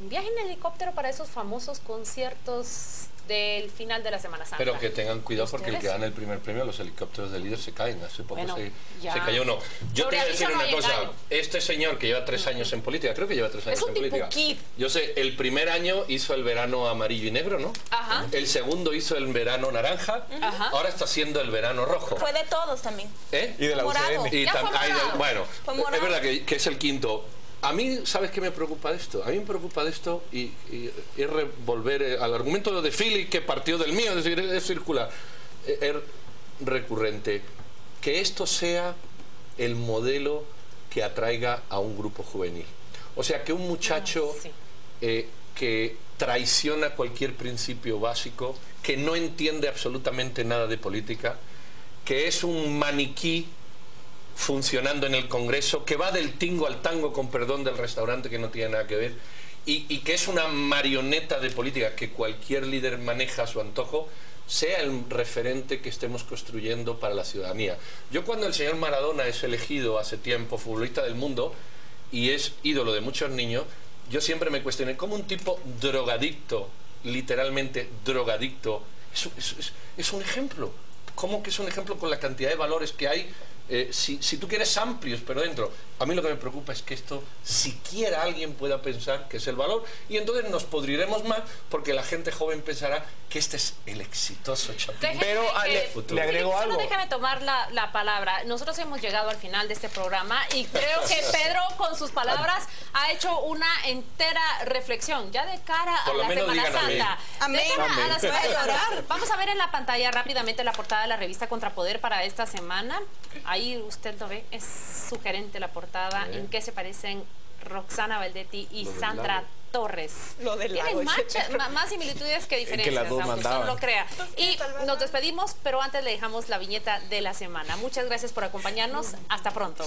viaje en helicóptero para esos famosos conciertos del final de la Semana Santa. Pero que tengan cuidado porque el que gana el primer premio, los helicópteros del líder se caen. Hace poco se cayó uno. Yo te voy a decir una cosa. Este señor que lleva 3 años en política, creo que lleva 3 años en política. Yo sé, el primer año hizo el verano amarillo y negro, ¿no? Ajá. El segundo hizo el verano naranja. Ajá. Ahora está haciendo el verano rojo. Fue de todos también. Y de la UCM. Bueno, es verdad que es el quinto. A mí, ¿sabes qué me preocupa de esto? A mí me preocupa de esto y es volver al argumento de Philip que partió del mío, es decir, es circular, es recurrente. Que esto sea el modelo que atraiga a un grupo juvenil. O sea, que un muchacho que traiciona cualquier principio básico, que no entiende absolutamente nada de política, que es un maniquí funcionando en el Congreso, que va del tingo al tango, con perdón del restaurante, que no tiene nada que ver, y que es una marioneta de política que cualquier líder maneja a su antojo, sea el referente que estemos construyendo para la ciudadanía. Yo, cuando el señor Maradona es elegido hace tiempo futbolista del mundo y es ídolo de muchos niños, yo siempre me cuestioné cómo un tipo drogadicto, literalmente drogadicto, es un ejemplo. ¿Cómo que es un ejemplo con la cantidad de valores que hay? Si tú quieres amplios, pero dentro. A mí lo que me preocupa es que esto siquiera alguien pueda pensar que es el valor, y entonces nos podriremos más porque la gente joven pensará que este es el exitoso Chapín. Pero le agrego algo. Solo déjame tomar la palabra. Nosotros hemos llegado al final de este programa y creo que Pedro, con sus palabras, ha hecho una entera reflexión ya de cara a la Semana Santa. Amén. De cara a la Semana Santa. Vamos a ver en la pantalla rápidamente la portada de la revista Contrapoder para esta semana. Ahí usted lo ve, es sugerente la portada. ¿En qué se parecen Roxana Valdetti y Sandra Torres? Lo del lago. Tienen más similitudes que diferencias, que las dos aunque usted no lo crea. Y Salvador. nos despedimos, pero antes le dejamos la viñeta de la semana. Muchas gracias por acompañarnos. Hasta pronto.